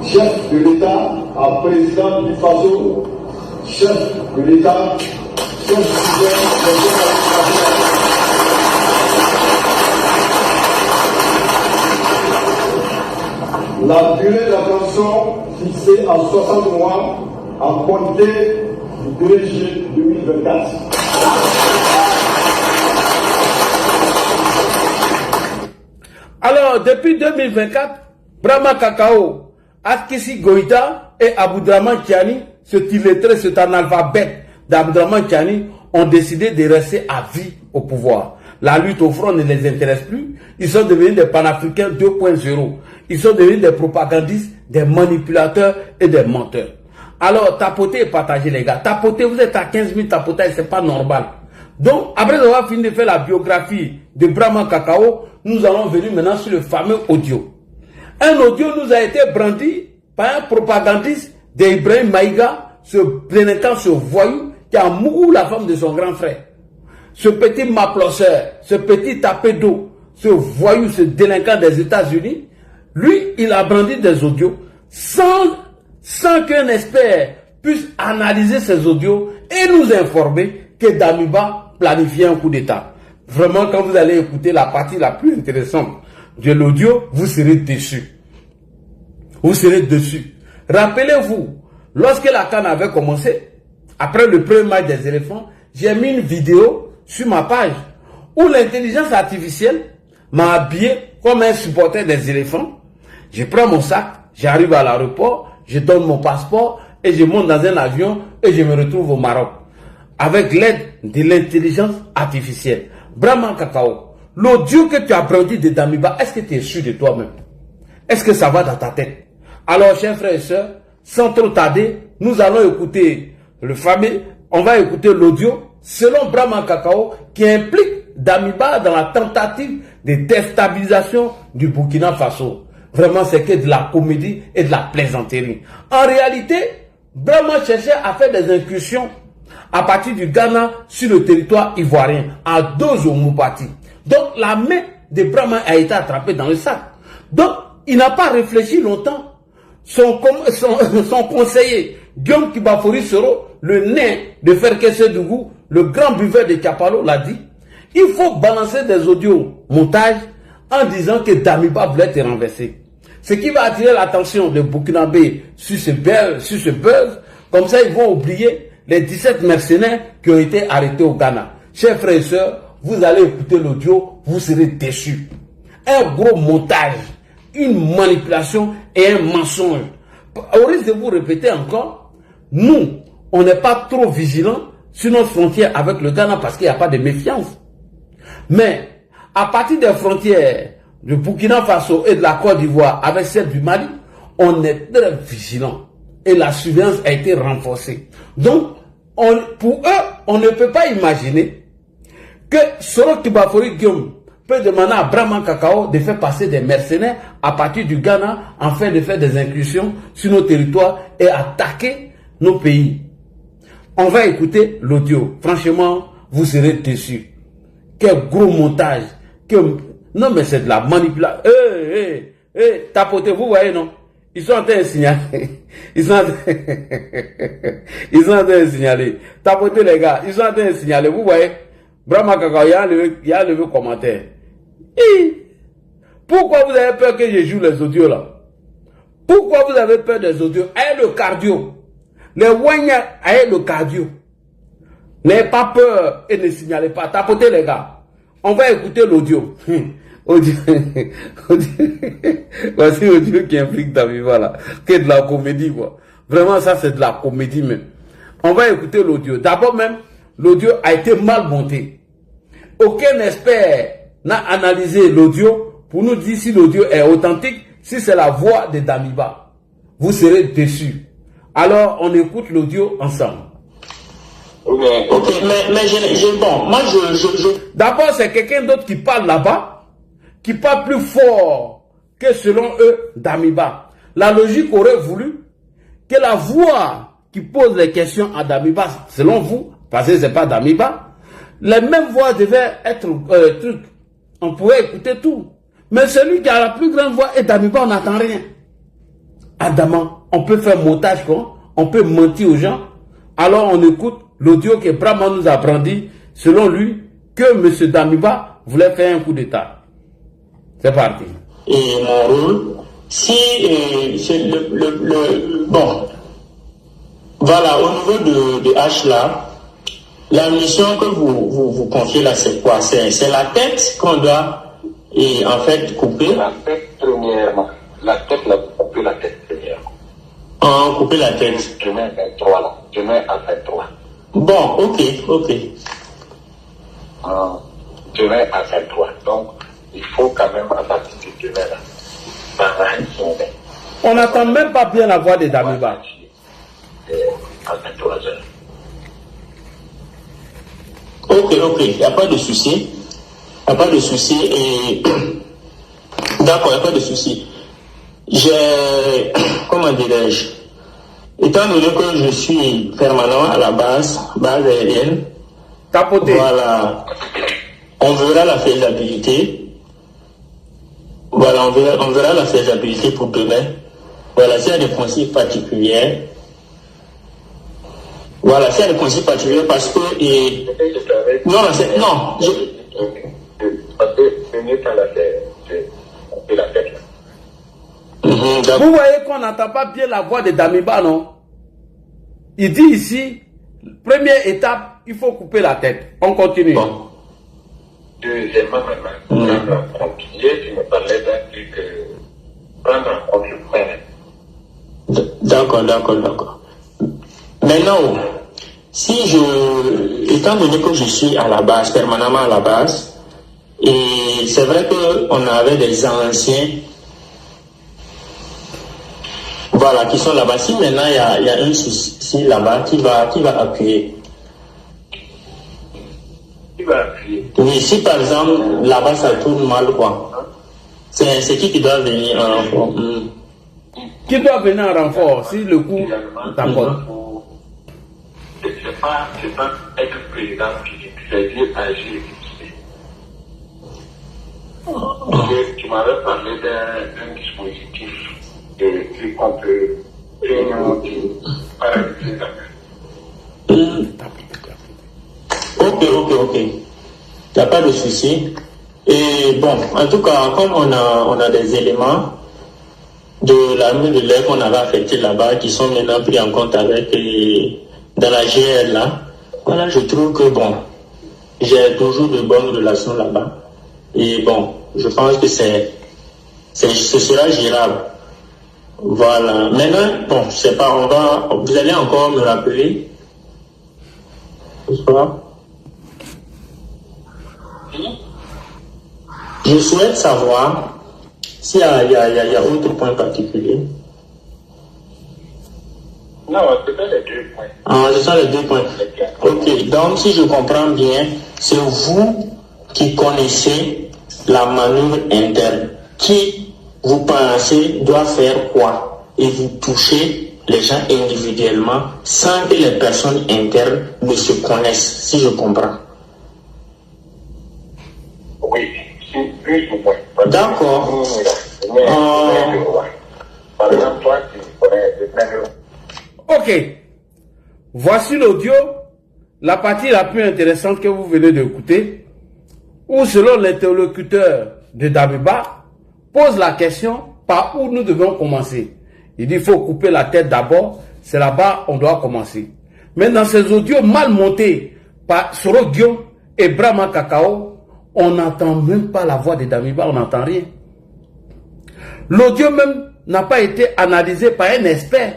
chef de l'État à président du FASO, chef de l'État, chef du la durée de la transition fixée à 60 mois à compter du 2 juillet 2024. Alors, depuis 2024, Brahma Kakao, Atkisi Goïta et Aboudraman Tiani, cet illettré, cet analphabète d'Aboudraman Tiani, ont décidé de rester à vie au pouvoir. La lutte au front ne les intéresse plus. Ils sont devenus des panafricains 2.0. Ils sont devenus des propagandistes, des manipulateurs et des menteurs. Alors, tapotez et partagez les gars. Tapotez, vous êtes à 15 000 tapotages, c'est pas normal. Donc, après avoir fini de faire la biographie de Brahma Kakao, nous allons venir maintenant sur le fameux audio. Un audio nous a été brandi par un propagandiste d'Ibrahim Maïga, ce délinquant, ce voyou, qui a mouru la femme de son grand frère. Ce petit maplosseur, ce petit tapé d'eau, ce voyou, ce délinquant des États-Unis, lui, il a brandi des audios sans qu'un expert puisse analyser ces audios et nous informer que Damiba planifiait un coup d'État. Vraiment, quand vous allez écouter la partie la plus intéressante de l'audio, vous serez déçus. Vous serez déçus. Rappelez-vous, lorsque la CAN avait commencé, après le premier match des éléphants, j'ai mis une vidéo sur ma page où l'intelligence artificielle m'a habillé comme un supporter des éléphants. Je prends mon sac, j'arrive à l'aéroport, je donne mon passeport et je monte dans un avion et je me retrouve au Maroc. Avec l'aide de l'intelligence artificielle. Brahma Kakao, l'audio que tu as brandi de Damiba, est-ce que tu es sûr de toi-même? Est-ce que ça va dans ta tête? Alors, chers frères et sœurs, sans trop tarder, nous allons écouter le fameux, on va écouter l'audio selon Brahma Kakao qui implique Damiba dans la tentative de déstabilisation du Burkina Faso. Vraiment, c'est que de la comédie et de la plaisanterie. En réalité, Brahma cherchait à faire des incursions à partir du Ghana sur le territoire ivoirien, à Dozo-Moubati. Donc, la main de Brahma a été attrapée dans le sac. Donc, il n'a pas réfléchi longtemps. Son conseiller, Guillaume Kibafori Soro, le nain de Ferkese-Dougou, le grand buveur de Kapalo, l'a dit. Il faut balancer des audios montages en disant que Damiba voulait être renversé. Ce qui va attirer l'attention des Burkinabés sur ce buzz. Comme ça, ils vont oublier les 17 mercenaires qui ont été arrêtés au Ghana. Chers frères et sœurs, vous allez écouter l'audio, vous serez déçus. Un gros montage, une manipulation et un mensonge. Au risque de vous répéter encore, nous, on n'est pas trop vigilants sur notre frontière avec le Ghana parce qu'il n'y a pas de méfiance. Mais à partir des frontières du Burkina Faso et de la Côte d'Ivoire avec celle du Mali, on est très vigilants. Et la surveillance a été renforcée. Donc, pour eux, on ne peut pas imaginer que Soro Kibafori Guillaume peut demander à Brahma Kakao de faire passer des mercenaires à partir du Ghana afin de faire des incursions sur nos territoires et attaquer nos pays. On va écouter l'audio. Franchement, vous serez déçus. Quel gros montage. Non, mais c'est de la manipulation. Tapotez, vous voyez, non? Ils sont en train de signaler. Ils sont en train de signaler. Tapotez, les gars. Ils sont en train de signaler. Vous voyez? Brahma Kakao, il a levé commentaire. Pourquoi vous avez peur que je joue les audios là? Pourquoi vous avez peur des audios? Ayez le cardio. Les Wanya, ayez le cardio. N'ayez pas peur et ne signalez pas. Tapotez les gars. On va écouter l'audio. Voici l'audio qui implique Damiba là. C'est de la comédie quoi. Vraiment ça c'est de la comédie même. On va écouter l'audio. D'abord même, l'audio a été mal monté. Aucun expert n'a analysé l'audio pour nous dire si l'audio est authentique, si c'est la voix de Damiba. Vous serez déçus. Alors on écoute l'audio ensemble. Ok, mais bon, moi D'abord, c'est quelqu'un d'autre qui parle là-bas, qui parle plus fort que selon eux, Damiba. La logique aurait voulu que la voix qui pose les questions à Damiba, selon vous, parce que c'est pas Damiba, les mêmes voix devaient être truc. On pourrait écouter tout. Mais celui qui a la plus grande voix est Damiba, on n'entend rien. Adamant, on peut faire montage quoi, on peut mentir aux gens. Alors on écoute l'audio que Brahma nous a brandi, selon lui, que M. Damiba voulait faire un coup d'État. C'est parti. Et mon rôle, si c'est bon, voilà, au niveau de H là, la mission que vous confiez là, c'est quoi? C'est la tête qu'on doit en fait couper. La tête premièrement. La tête, là, vous coupez la tête premièrement. Couper la tête. Demain 23 là. Demain à 23. Bon, ok. Demain à 23. Donc, il faut quand même à partir de demain là. On n'entend même pas bien la voix de Damiba. À 23 heures. Ok, il n'y a pas de souci. Il n'y a pas de souci. Et d'accord, il n'y a pas de souci. Comment dirais-je, étant donné que je suis permanent à la base aérienne, Tapoté. Voilà, on verra la faisabilité. Voilà, on verra la faisabilité pour demain. Voilà, s'il y a des principes particuliers. Voilà, s'il y a des principes particuliers parce que... Non. Parce que ce n'est pas la tête. C'est la tête. Vous voyez qu'on n'entend pas bien la voix de Damiba, non? Il dit ici, première étape, il faut couper la tête. On continue. Bon. Deuxièmement, maintenant, hier, tu me parlais d'un truc, prendre en compte le frein. D'accord. Maintenant, étant donné que je suis à la base, permanemment à la base, et c'est vrai qu'on avait des anciens, voilà, qui sont là-bas. Si maintenant il y a un souci là-bas, qui va appuyer. Qui va appuyer? Oui, si par exemple là-bas ça tourne mal, quoi. C'est qui doit venir en renfort? Qui doit venir en renfort si le coup t'apporte? C'est pas être président qui c'est dire agir. Tu m'avais parlé d'un dispositif qu'on peut paralyser Ok. Il n'y a pas de souci. Et bon, en tout cas, comme on a des éléments de l'armée de l'air qu'on avait affectés là-bas, qui sont maintenant pris en compte avec dans la GR là, voilà, je trouve que bon, j'ai toujours de bonnes relations là-bas. Et bon, je pense que ce sera gérable. Voilà. Maintenant, bon, je sais pas, vous allez encore me rappeler. Bonsoir. Je souhaite savoir s'il y a autre point particulier. Non, c'est pas les 2 points. Ce sont les 2 points. Ok, donc si je comprends bien, c'est vous qui connaissez la manœuvre interne. Qui, vous pensez, doit faire quoi? Et vous touchez les gens individuellement sans que les personnes internes ne se connaissent, si je comprends. Oui, c'est plus ou moins. D'accord. Par exemple, toi, tu connais le même. Ok. Voici l'audio, la partie la plus intéressante que vous venez d'écouter, où selon l'interlocuteur de Damiba, pose la question par où nous devons commencer. Il dit il faut couper la tête d'abord, c'est là-bas on doit commencer. Mais dans ces audios mal montés par Soro Guillaume et Brahma Kakao, on n'entend même pas la voix de Damiba, on n'entend rien. L'audio même n'a pas été analysé par un expert.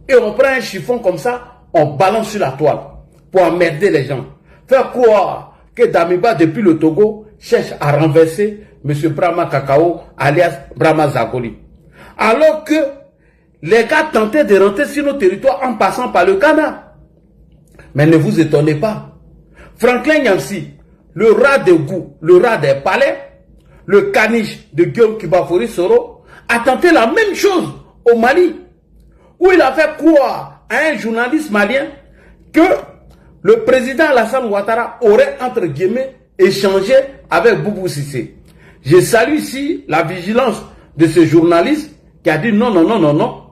Et on prend un chiffon comme ça, on balance sur la toile pour emmerder les gens. Faire croire que Damiba, depuis le Togo, cherche à renverser M. Brahma Kakao, alias Brahma Zagoli. Alors que les gars tentaient de rentrer sur nos territoires en passant par le Ghana. Mais ne vous étonnez pas. Franklin Nyamsi, le rat de goût, le rat des palais, le caniche de Guillaume Kibafori Soro, a tenté la même chose au Mali, où il a fait croire à un journaliste malien que le président Alassane Ouattara aurait, entre guillemets, échangé avec Boubou Cissé. Je salue ici la vigilance de ce journaliste qui a dit non, non, non, non, non.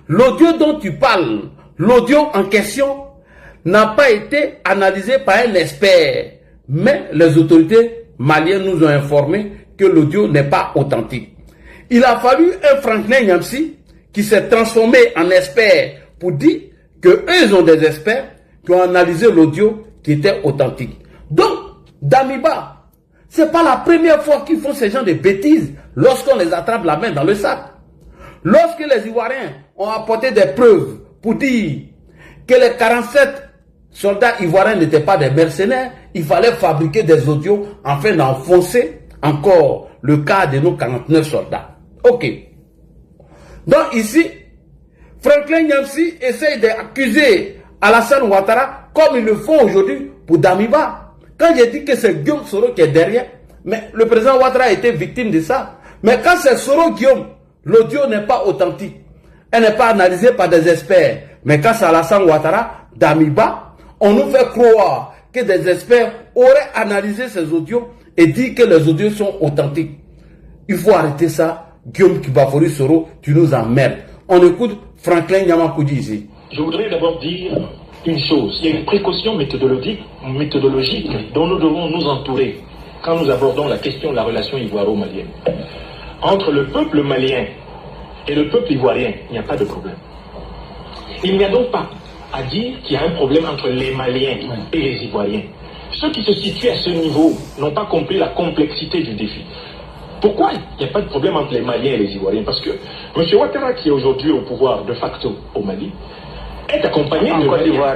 L'audio dont tu parles, l'audio en question, n'a pas été analysé par un expert. Mais les autorités maliennes nous ont informé que l'audio n'est pas authentique. Il a fallu un Franklin Nyamsi qui s'est transformé en expert pour dire qu'eux, ils ont des experts qui ont analysé l'audio qui était authentique. Donc, Damiba, c'est pas la première fois qu'ils font ces gens de bêtises lorsqu'on les attrape la main dans le sac. Lorsque les Ivoiriens ont apporté des preuves pour dire que les 47 soldats ivoiriens n'étaient pas des mercenaires, il fallait fabriquer des audios afin d'enfoncer encore le cas de nos 49 soldats. Ok. Donc ici, Franklin Nyamsi essaye d'accuser Alassane Ouattara comme ils le font aujourd'hui pour Damiba. Quand j'ai dit que c'est Guillaume Soro qui est derrière, mais le président Ouattara a été victime de ça. Mais quand c'est Soro Guillaume, l'audio n'est pas authentique. Elle n'est pas analysée par des experts. Mais quand c'est Alassane Ouattara, Damiba, on nous fait croire que des experts auraient analysé ces audios et dit que les audios sont authentiques. Il faut arrêter ça. Guillaume Kibafori Soro, tu nous emmerdes. On écoute Franklin Nyamakoudi ici. Je voudrais d'abord dire une chose. Il y a une précaution méthodologique dont nous devons nous entourer quand nous abordons la question de la relation ivoiro-malienne. Entre le peuple malien et le peuple ivoirien, il n'y a pas de problème. Il n'y a donc pas à dire qu'il y a un problème entre les Maliens et les Ivoiriens. Ceux qui se situent à ce niveau n'ont pas compris la complexité du défi. Pourquoi il n'y a pas de problème entre les Maliens et les Ivoiriens? Parce que M. Ouattara, qui est aujourd'hui au pouvoir de facto au Mali, est accompagné de Côte d'Ivoire.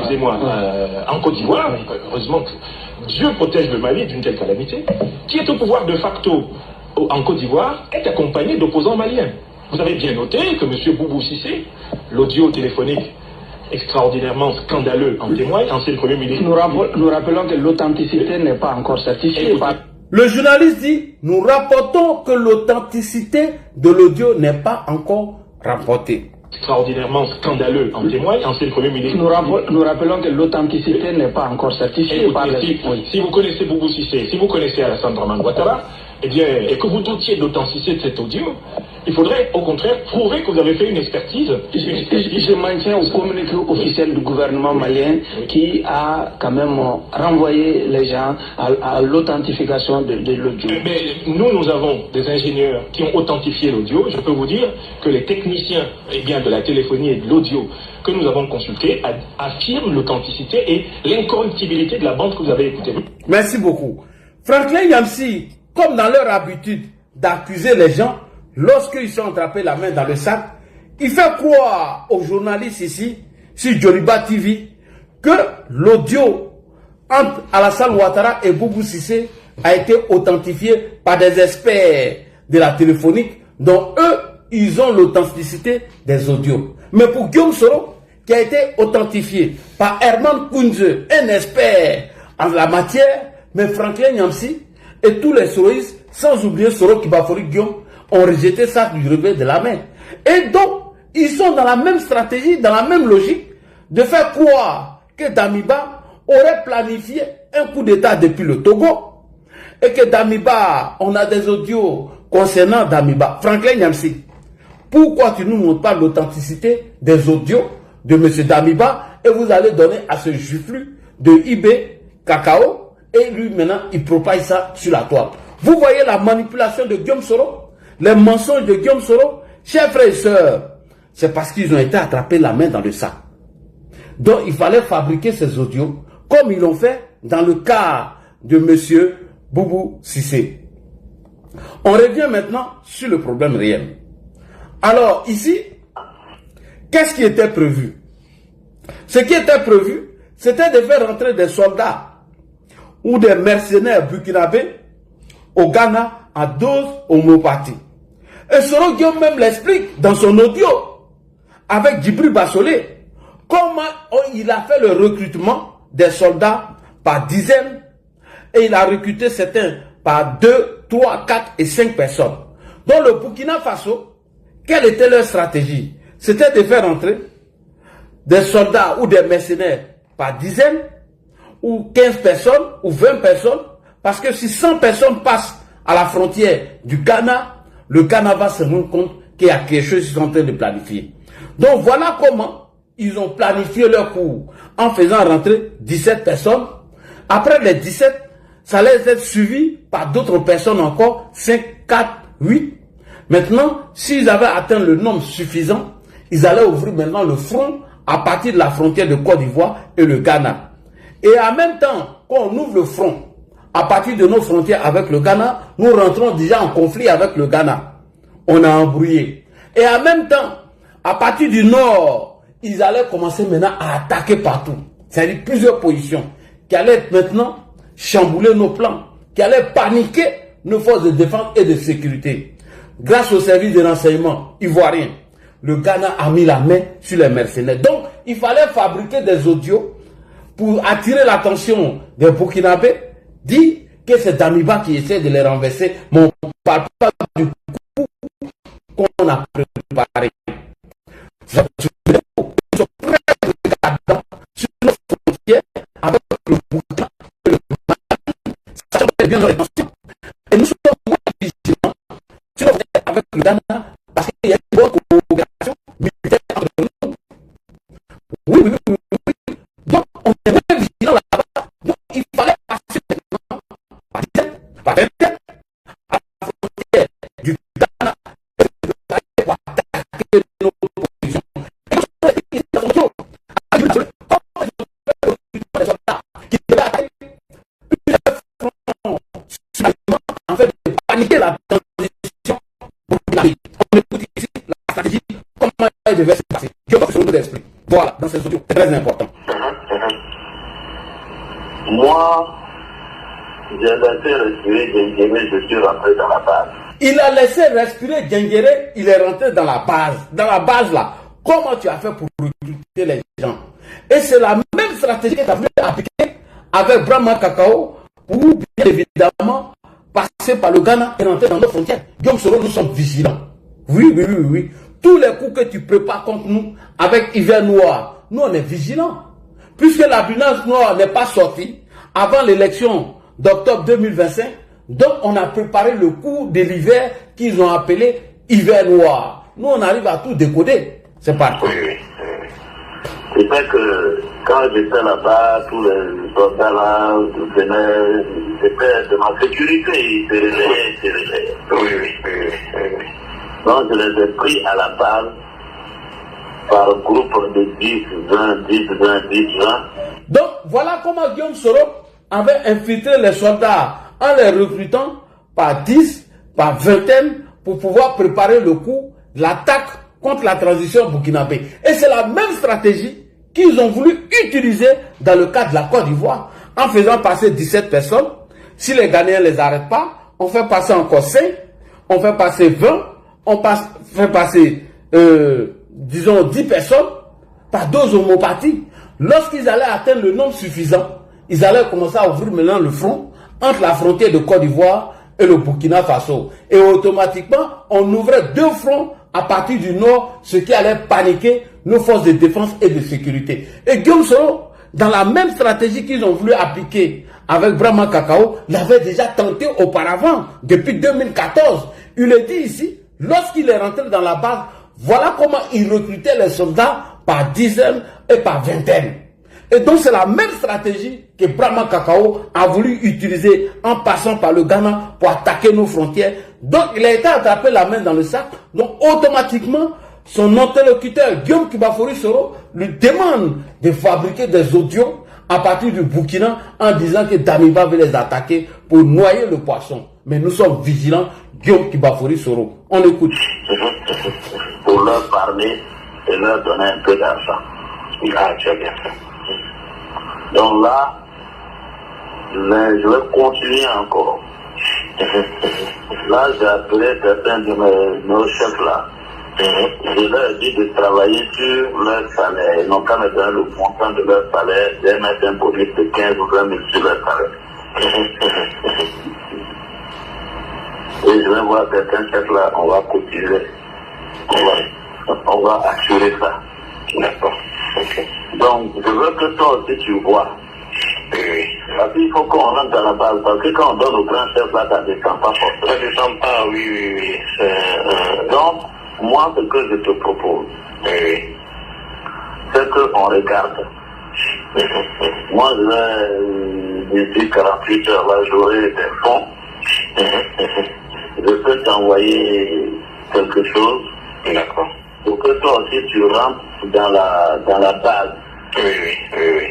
Excusez-moi, en Côte d'Ivoire, heureusement que Dieu protège le Mali d'une telle calamité, qui est au pouvoir de facto en Côte d'Ivoire, est accompagné d'opposants maliens. Vous avez bien noté que M. Boubou Cissé, l'audio téléphonique extraordinairement scandaleux en témoigne, ancien Premier ministre. Nous rappelons que l'authenticité n'est pas encore certifiée. Le journaliste dit, nous rapportons que l'authenticité de l'audio n'est pas encore rapportée. Extraordinairement scandaleux en témoigne, ancien Premier ministre. Nous rappelons que l'authenticité n'est pas encore certifiée. Si vous connaissez Boubou Cissé, si vous connaissez Alassane Dramane Ouattara, eh bien, et que vous doutiez de l'authenticité de cet audio, il faudrait au contraire prouver que vous avez fait une expertise. Je maintiens au communiqué officiel du gouvernement malien qui a quand même renvoyé les gens à l'authentification de l'audio. Mais nous avons des ingénieurs qui ont authentifié l'audio. Je peux vous dire que les techniciens de la téléphonie et de l'audio que nous avons consultés affirment l'authenticité et l'incorruptibilité de la bande que vous avez écoutée. Merci beaucoup. Franklin Nyamsi, comme dans leur habitude d'accuser les gens, lorsqu'ils sont attrapés la main dans le sac, il fait croire aux journalistes ici, sur Joliba TV, que l'audio entre Alassane Ouattara et Boubou Cissé a été authentifié par des experts de la téléphonique, dont eux, ils ont l'authenticité des audios. Mais pour Guillaume Soro, qui a été authentifié par Herman Kounze, un expert en la matière, mais Franklin Nyamsi et tous les soroistes, sans oublier Soro Kibafori Guillaume, ont rejeté ça du revers de la main. Et donc, ils sont dans la même stratégie, dans la même logique, de faire croire que Damiba aurait planifié un coup d'État depuis le Togo, et que Damiba, on a des audios concernant Damiba. Franklin Nyamsi, pourquoi tu ne nous montres pas l'authenticité des audios de M. Damiba et vous allez donner à ce juiflu de IB Cacao et lui maintenant il propage ça sur la toile. Vous voyez la manipulation de Guillaume Soro, les mensonges de Guillaume Soro, chers frères et sœurs, c'est parce qu'ils ont été attrapés la main dans le sac. Donc il fallait fabriquer ces audios, comme ils l'ont fait dans le cas de M. Boubou Cissé. On revient maintenant sur le problème réel. Alors ici, qu'est-ce qui était prévu? Ce qui était prévu, c'était de faire rentrer des soldats ou des mercenaires burkinabés au Ghana à dose homéopathie. Et Soro Guillaume même l'explique dans son audio avec Djibril Bassolé comment il a fait le recrutement des soldats par dizaines et il a recruté certains par 2, 3, 4 et 5 personnes. Dans le Burkina Faso, quelle était leur stratégie? C'était de faire entrer des soldats ou des mercenaires par dizaines ou 15 personnes ou 20 personnes, parce que si 100 personnes passent à la frontière du Ghana, le Ghana va se rendre compte qu'il y a quelque chose qu'ils sont en train de planifier. Donc voilà comment ils ont planifié leur coup en faisant rentrer 17 personnes. Après les 17, ça allait être suivi par d'autres personnes encore, 5, 4, 8. Maintenant, s'ils avaient atteint le nombre suffisant, ils allaient ouvrir maintenant le front à partir de la frontière de Côte d'Ivoire et le Ghana. Et en même temps qu'on ouvre le front à partir de nos frontières avec le Ghana, nous rentrons déjà en conflit avec le Ghana. On a embrouillé. Et en même temps, à partir du nord, ils allaient commencer maintenant à attaquer partout. C'est-à-dire plusieurs positions qui allaient maintenant chambouler nos plans, qui allaient paniquer nos forces de défense et de sécurité. Grâce au service de renseignement ivoirien, le Ghana a mis la main sur les mercenaires. Donc, il fallait fabriquer des audios pour attirer l'attention des Burkinabés, dire que c'est Damiba qui essaie de les renverser, mais on ne parle pas du coup qu'on a préparé. Ils sont très regardants sur nos frontières avec le Burkina et le Mali. Ça fait bien leur attention. Et nous sommes moins vigilants sur nos frontières avec le Ghana parce qu'il y a une bonne coopération militaire entre nous. Oui. Donc, on est moins vigilants là-bas. Donc, il fallait passer maintenant par 20 à la frontière du Ghana pour attaquer nos positions. Et nous sommes les soldats qui devaient attaquer en fait de paniquer la transition pour la vie. On écoute ici la stratégie, comment elle devait se passer. Dieu va se nous expliquer. Voilà, dans ces audios, c'est très important. Moi, j'ai laissé respirer Gengéré, je suis rentré dans la base. Il a laissé respirer Gengéré, il est rentré dans la base. Dans la base là, comment tu as fait pour recruter les gens? Et c'est la même stratégie que tu as voulu appliquer avec Brahma Kakao pour bien évidemment passer par le Ghana et rentrer dans nos frontières. Guillaume Soro, nous sommes vigilants. Oui. Tous les coups que tu prépares contre nous avec hiver noir, nous on est vigilants. Puisque la binance noire n'est pas sortie avant l'élection d'octobre 2025, donc on a préparé le coup de l'hiver qu'ils ont appelé hiver noir. Nous on arrive à tout décoder. C'est parti. Oui. C'est vrai que quand j'étais là-bas, tous les soldats là venaient, c'était de ma sécurité, ils se réveillaient. Oui. Donc je les ai pris à la base par groupe de 10, 20. Donc voilà comment Guillaume Soro avait infiltré les soldats en les recrutant par 10, par vingtaine pour pouvoir préparer le coup, l'attaque contre la transition burkinabé. Et c'est la même stratégie qu'ils ont voulu utiliser dans le cas de la Côte d'Ivoire en faisant passer 17 personnes. Si les Ghanéens ne les arrêtent pas, on fait passer encore 5, on fait passer 20, fait passer, disons, 10 personnes par dose homéopathie. Lorsqu'ils allaient atteindre le nombre suffisant, ils allaient commencer à ouvrir maintenant le front entre la frontière de Côte d'Ivoire et le Burkina Faso. Et automatiquement, on ouvrait deux fronts à partir du nord, ce qui allait paniquer nos forces de défense et de sécurité. Et Guillaume Soro, dans la même stratégie qu'ils ont voulu appliquer avec Brahma Kakao, l'avait déjà tenté auparavant, depuis 2014. Il est dit ici, lorsqu'il est rentré dans la base, voilà comment il recrutait les soldats par dizaines et par vingtaines. Et donc c'est la même stratégie que Brahma Kakao a voulu utiliser en passant par le Ghana pour attaquer nos frontières. Donc il a été attrapé la main dans le sac. Donc automatiquement, son interlocuteur Guillaume Kibafori Soro lui demande de fabriquer des audios à partir du Burkina en disant que Damiba veut les attaquer pour noyer le poisson. Mais nous sommes vigilants, Guillaume Kibafori Soro. On écoute. Pour leur parler et leur donner un peu d'argent. Ah, tu as bien fait. Donc là, je vais continuer encore. Là, j'ai appelé certains de nos chefs là. Je leur ai dit de travailler sur leur salaire. Ils n'ont qu'à me donner le montant de leur salaire, de mettre un bonus de 15 ou 20 000 sur leur salaire. Et je vais voir certains chefs là, on va continuer. On va assurer ça. D'accord. Okay. Donc, je veux que toi aussi tu vois. Parce qu'il faut qu'on rentre dans la base. Parce que quand on donne au grand chef là, ça ne descend pas forcément. Ça ne descend pas, oui. Donc, moi, ce que je te propose, c'est qu'on regarde. Moi, d'ici 48 heures, là, j'aurai des fonds. Je peux t'envoyer quelque chose. D'accord. Pour que toi aussi tu rentres dans la base. Oui.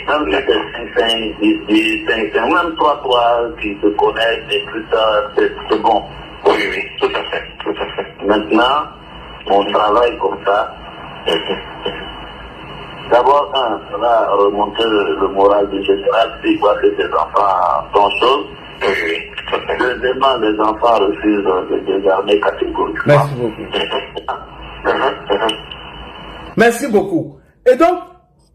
Même si c'est 5, même toi qui te connais et tout ça, c'est bon. Oui, tout à fait. Maintenant, on travaille comme ça. D'abord, ça va remonter le moral du général, s'il voit que ses enfants sont choses. Oui. Deuxièmement, les enfants refusent de désarmer catégoriquement. Merci beaucoup. Merci beaucoup. Et donc,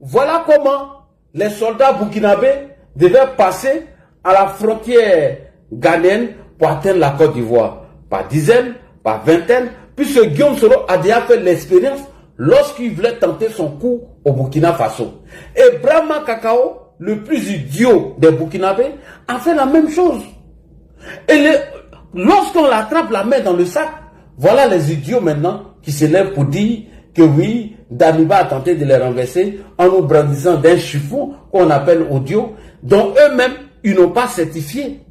voilà comment les soldats burkinabés devaient passer à la frontière ghanéenne pour atteindre la Côte d'Ivoire. Par dizaines, par vingtaines, puisque Guillaume Soro a déjà fait l'expérience lorsqu'il voulait tenter son coup au Burkina Faso. Et Brahma Kakao, le plus idiot des Burkinabés, a fait la même chose. Et lorsqu'on l'attrape la main dans le sac, voilà les idiots maintenant qui se lèvent pour dire que oui, Damiba a tenté de les renverser en nous brandissant d'un chiffon qu'on appelle audio, dont eux-mêmes, ils n'ont pas certifié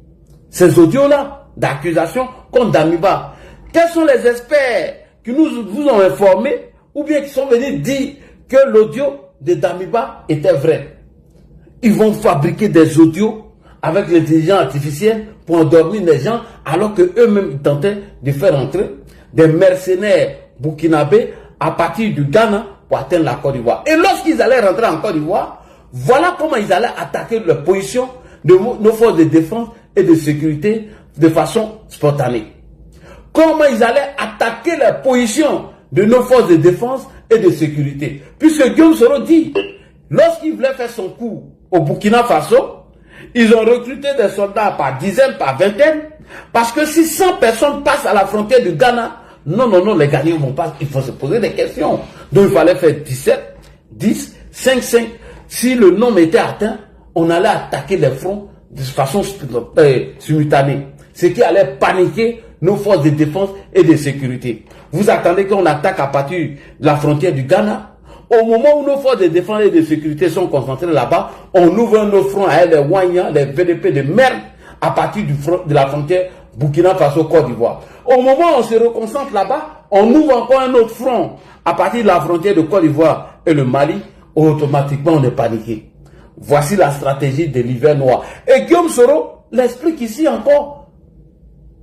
ces audios-là d'accusation contre Damiba. Quels sont les experts qui vous ont informé ou bien qui sont venus dire que l'audio de Damiba était vrai? Ils vont fabriquer des audios avec l'intelligence artificielle pour endormir les gens alors que eux-mêmes tentaient de faire entrer des mercenaires burkinabés à partir du Ghana pour atteindre la Côte d'Ivoire. Et lorsqu'ils allaient rentrer en Côte d'Ivoire, voilà comment ils allaient attaquer les positions de nos forces de défense et de sécurité de façon spontanée. Comment ils allaient attaquer les positions de nos forces de défense et de sécurité. Puisque Guillaume Soro dit, lorsqu'il voulait faire son coup au Burkina Faso, ils ont recruté des soldats par dizaines, par vingtaines, parce que si 100 personnes passent à la frontière du Ghana, non, les Ghanéens vont pas, il faut se poser des questions. Donc il fallait faire 17, 10, 5. Si le nombre était atteint, on allait attaquer les fronts de façon simultanée. Ce qui allait paniquer nos forces de défense et de sécurité. Vous attendez qu'on attaque à partir de la frontière du Ghana. Au moment où nos forces de défense et de sécurité sont concentrées là-bas, on ouvre nos fronts à les Wanya, les VDP de merde, à partir de la frontière Burkina Faso-Côte d'Ivoire. Au moment où on se reconcentre là-bas, on ouvre encore un autre front à partir de la frontière de Côte d'Ivoire et le Mali. Automatiquement, on est paniqué. Voici la stratégie de l'hiver noir. Et Guillaume Soro l'explique ici encore.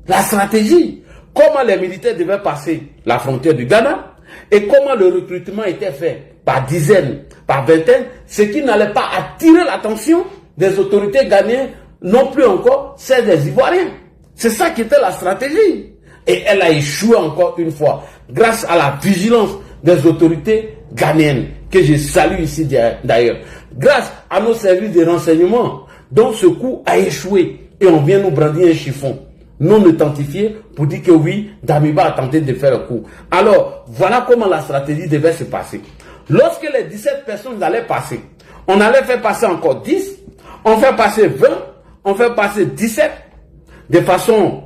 La stratégie. Comment les militaires devaient passer la frontière du Ghana et comment le recrutement était fait par dizaines, par vingtaines, ce qui n'allait pas attirer l'attention des autorités ghanéennes, non plus encore celles des Ivoiriens. C'est ça qui était la stratégie. Et elle a échoué encore une fois, grâce à la vigilance des autorités ghanéennes, que je salue ici d'ailleurs. Grâce à nos services de renseignement, dont ce coup a échoué. Et on vient nous brandir un chiffon non authentifié pour dire que oui, Damiba a tenté de faire un coup. Alors, voilà comment la stratégie devait se passer. Lorsque les 17 personnes allaient passer, on allait faire passer encore 10, on fait passer 20, on fait passer 17, de façon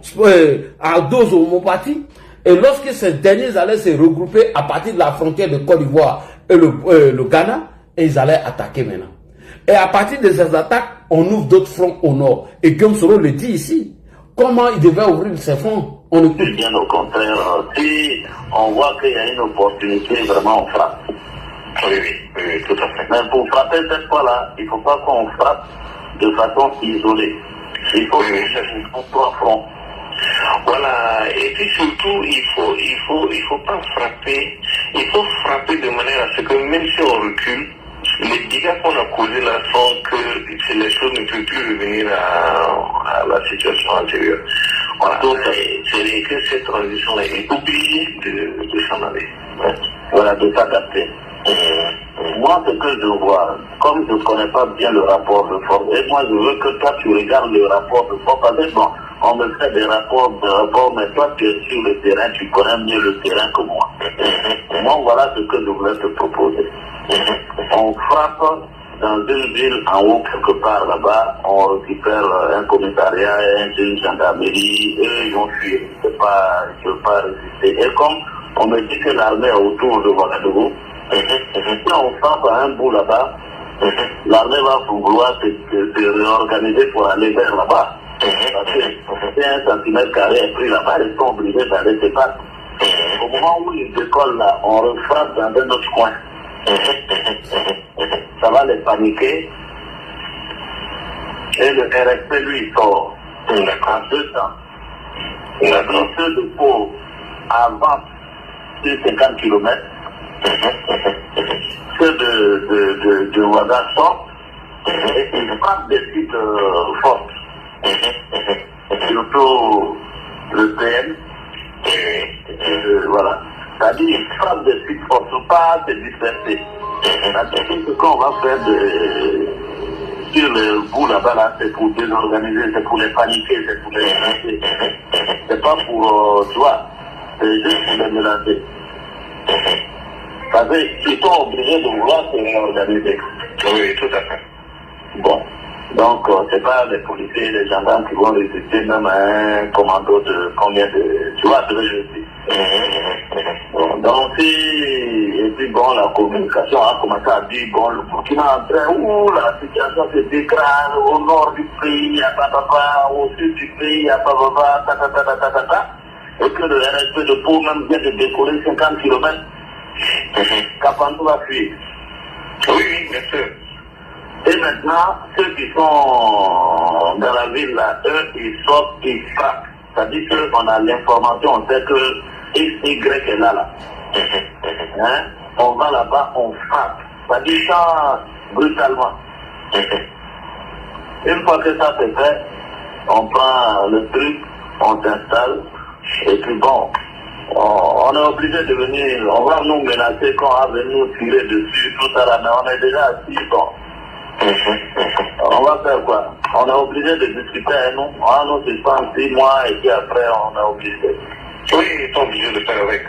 à dose homéopathie. Et lorsque ces derniers allaient se regrouper à partir de la frontière de Côte d'Ivoire et le Ghana, et ils allaient attaquer maintenant. Et à partir de ces attaques, on ouvre d'autres fronts au nord. Et Guillaume Soro le dit ici, comment il devait ouvrir ses fronts On écoute. Bien au contraire, si on voit qu'il y a une opportunité, vraiment on frappe. Oui, tout à fait. Mais pour frapper cette fois-là, il ne faut pas qu'on frappe de façon isolée. Il faut qu'on trois fronts. Voilà, et puis surtout, il faut pas frapper, il faut frapper de manière à ce que même si on recule, les dégâts qu'on a causés là font que les choses ne peuvent plus revenir à la situation antérieure. Voilà, donc c'est que cette transition-là est obligée de s'en aller. Ouais. Voilà, de s'adapter. Moi, ce que je vois, comme je ne connais pas bien le rapport de force, et moi je veux que toi tu regardes le rapport de force, parce que bon, on me fait des rapports, mais toi tu es sur le terrain, tu connais mieux le terrain que moi. Moi, voilà ce que je voulais te proposer. On frappe dans une ville en haut, quelque part là-bas, on récupère un commissariat, une gendarmerie, eux ils vont fuir. Je ne peux pas résister. Et comme on me dit que l'armée est autour de Ouagadougou, si on frappe à un bout là-bas, l'armée va vouloir se réorganiser pour aller vers là-bas. Parce que si un centimètre carré est pris là-bas, ils sont obligés d'aller se battre. Au moment où ils décollent là, on refrappe dans un autre coin. Ça va les paniquer. Et le RSP lui sort en 2 temps. Et ceux de Pau avancent sur 50 km. Ceux de Ouaga sortent et ils frappent des sites fortes. Surtout le PM. Voilà. C'est-à-dire qu'ils frappent des sites forts, pas se disperser. C'est-à-dire que ce qu'on va faire sur le bout là-bas, là, c'est pour désorganiser, c'est pour les paniquer, c'est pour les mélanger. C'est pas pour, tu vois, c'est juste pour les mélanger. Parce qu'ils sont obligés de vouloir se réorganiser. Oui, tout à fait. Bon. Donc, c'est pas les policiers et les gendarmes qui vont résister même à un commando de combien de... Tu vois ce que je dis. Bon, donc, et puis bon, la communication a commencé à dire, bon, le Burkina est en train, la situation se dégrade au nord du pays, au sud du pays, et que le RSP de Pau même vient de décoller 50 km. Kapandou va fuir. Oui, bien sûr. Et maintenant, ceux qui sont dans la ville là, eux, ils sortent, ils frappent. C'est-à-dire qu'on a l'information, on sait que XY est là. Hein? On va là-bas, on frappe. C'est-à-dire ça brutalement. Une fois que ça c'est fait, on prend le truc, on s'installe, et puis bon, on est obligé de venir, on va nous menacer qu'on va venir nous tirer dessus, tout ça là, mais on est déjà assis, bon. On va faire quoi? On est obligé de discuter avec nous, on va nous suspendre 6 mois et puis après on est obligé. Oui, ils sont obligés de faire avec.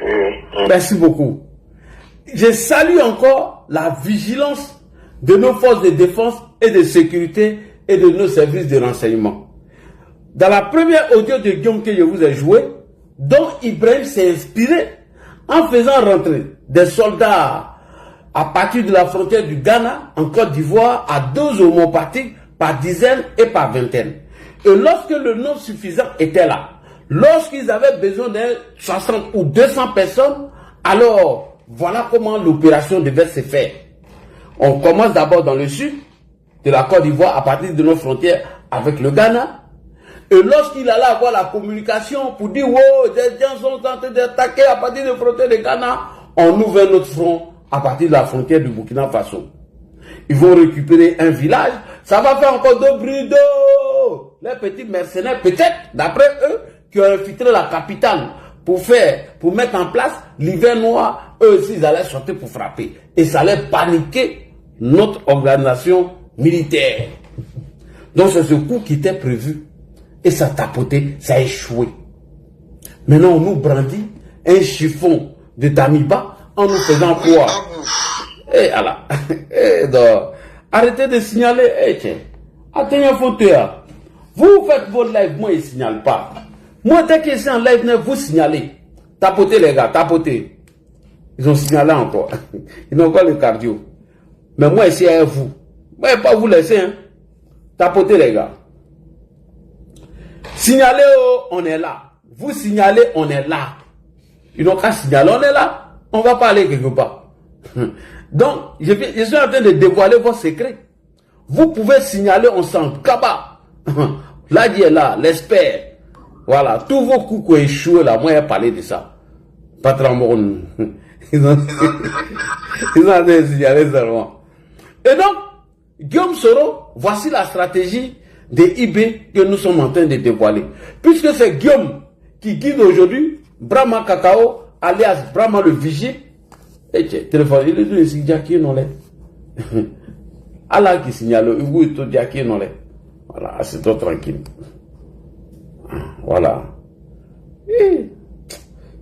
Merci beaucoup. Je salue encore la vigilance de nos forces de défense et de sécurité et de nos services de renseignement. Dans la première audio de Guillaume que je vous ai joué, dont Ibrahim s'est inspiré en faisant rentrer des soldats à partir de la frontière du Ghana en Côte d'Ivoire à doses homéopathiques par dizaines et par vingtaines. Et lorsque le nombre suffisant était là, lorsqu'ils avaient besoin de 60 ou 200 personnes, alors voilà comment l'opération devait se faire. On commence d'abord dans le sud de la Côte d'Ivoire à partir de nos frontières avec le Ghana. Et lorsqu'il allait avoir la communication pour dire « Wow, des gens sont en train d'attaquer à partir de la frontière du Ghana », on ouvre notre front à partir de la frontière du Burkina Faso. Ils vont récupérer un village, ça va faire encore 2 bruits d'eau. Les petits mercenaires, peut-être, d'après eux, qui ont infiltré la capitale pour mettre en place l'hiver noir, eux aussi, ils allaient sortir pour frapper. Et ça allait paniquer notre organisation militaire. Donc c'est ce coup qui était prévu. Et ça a tapoté, ça a échoué. Maintenant, on nous brandit un chiffon de Tamiba en nous faisant croire. Eh, Allah. Arrêtez de signaler. Eh, tiens. Attendez un fauteuil. Vous faites vos lives, moi, je ne signale pas. Moi, dès que je suis en live, vous signalez. Tapotez, les gars, tapotez. Ils ont signalé encore. Ils n'ont pas le cardio. Mais moi, ici, à vous. Moi, je ne vais pas vous laisser. Hein. Tapotez, les gars. Signalez, oh, on est là. vous signalez, on est là. Ils n'ont qu'à signaler, on est là. On va pas aller quelque part. Donc, je suis en train de dévoiler vos secrets. Vous pouvez signaler ensemble. Kaba. Là, il est là, l'expert. Voilà, tous vos coups qui ont échoué là, moi, j'ai parlé de ça. Patron, ils ont signaler seulement. Et donc, Guillaume Soro, voici la stratégie des IB que nous sommes en train de dévoiler. Puisque c'est Guillaume qui guide aujourd'hui Brahma Kakao, alias Brahma le vigile. Et téléphone, il est dit ici, Jackie non l'est. Allah qui signale, il est tout Jackie non l'est. Voilà, c'est toi tranquille. Voilà.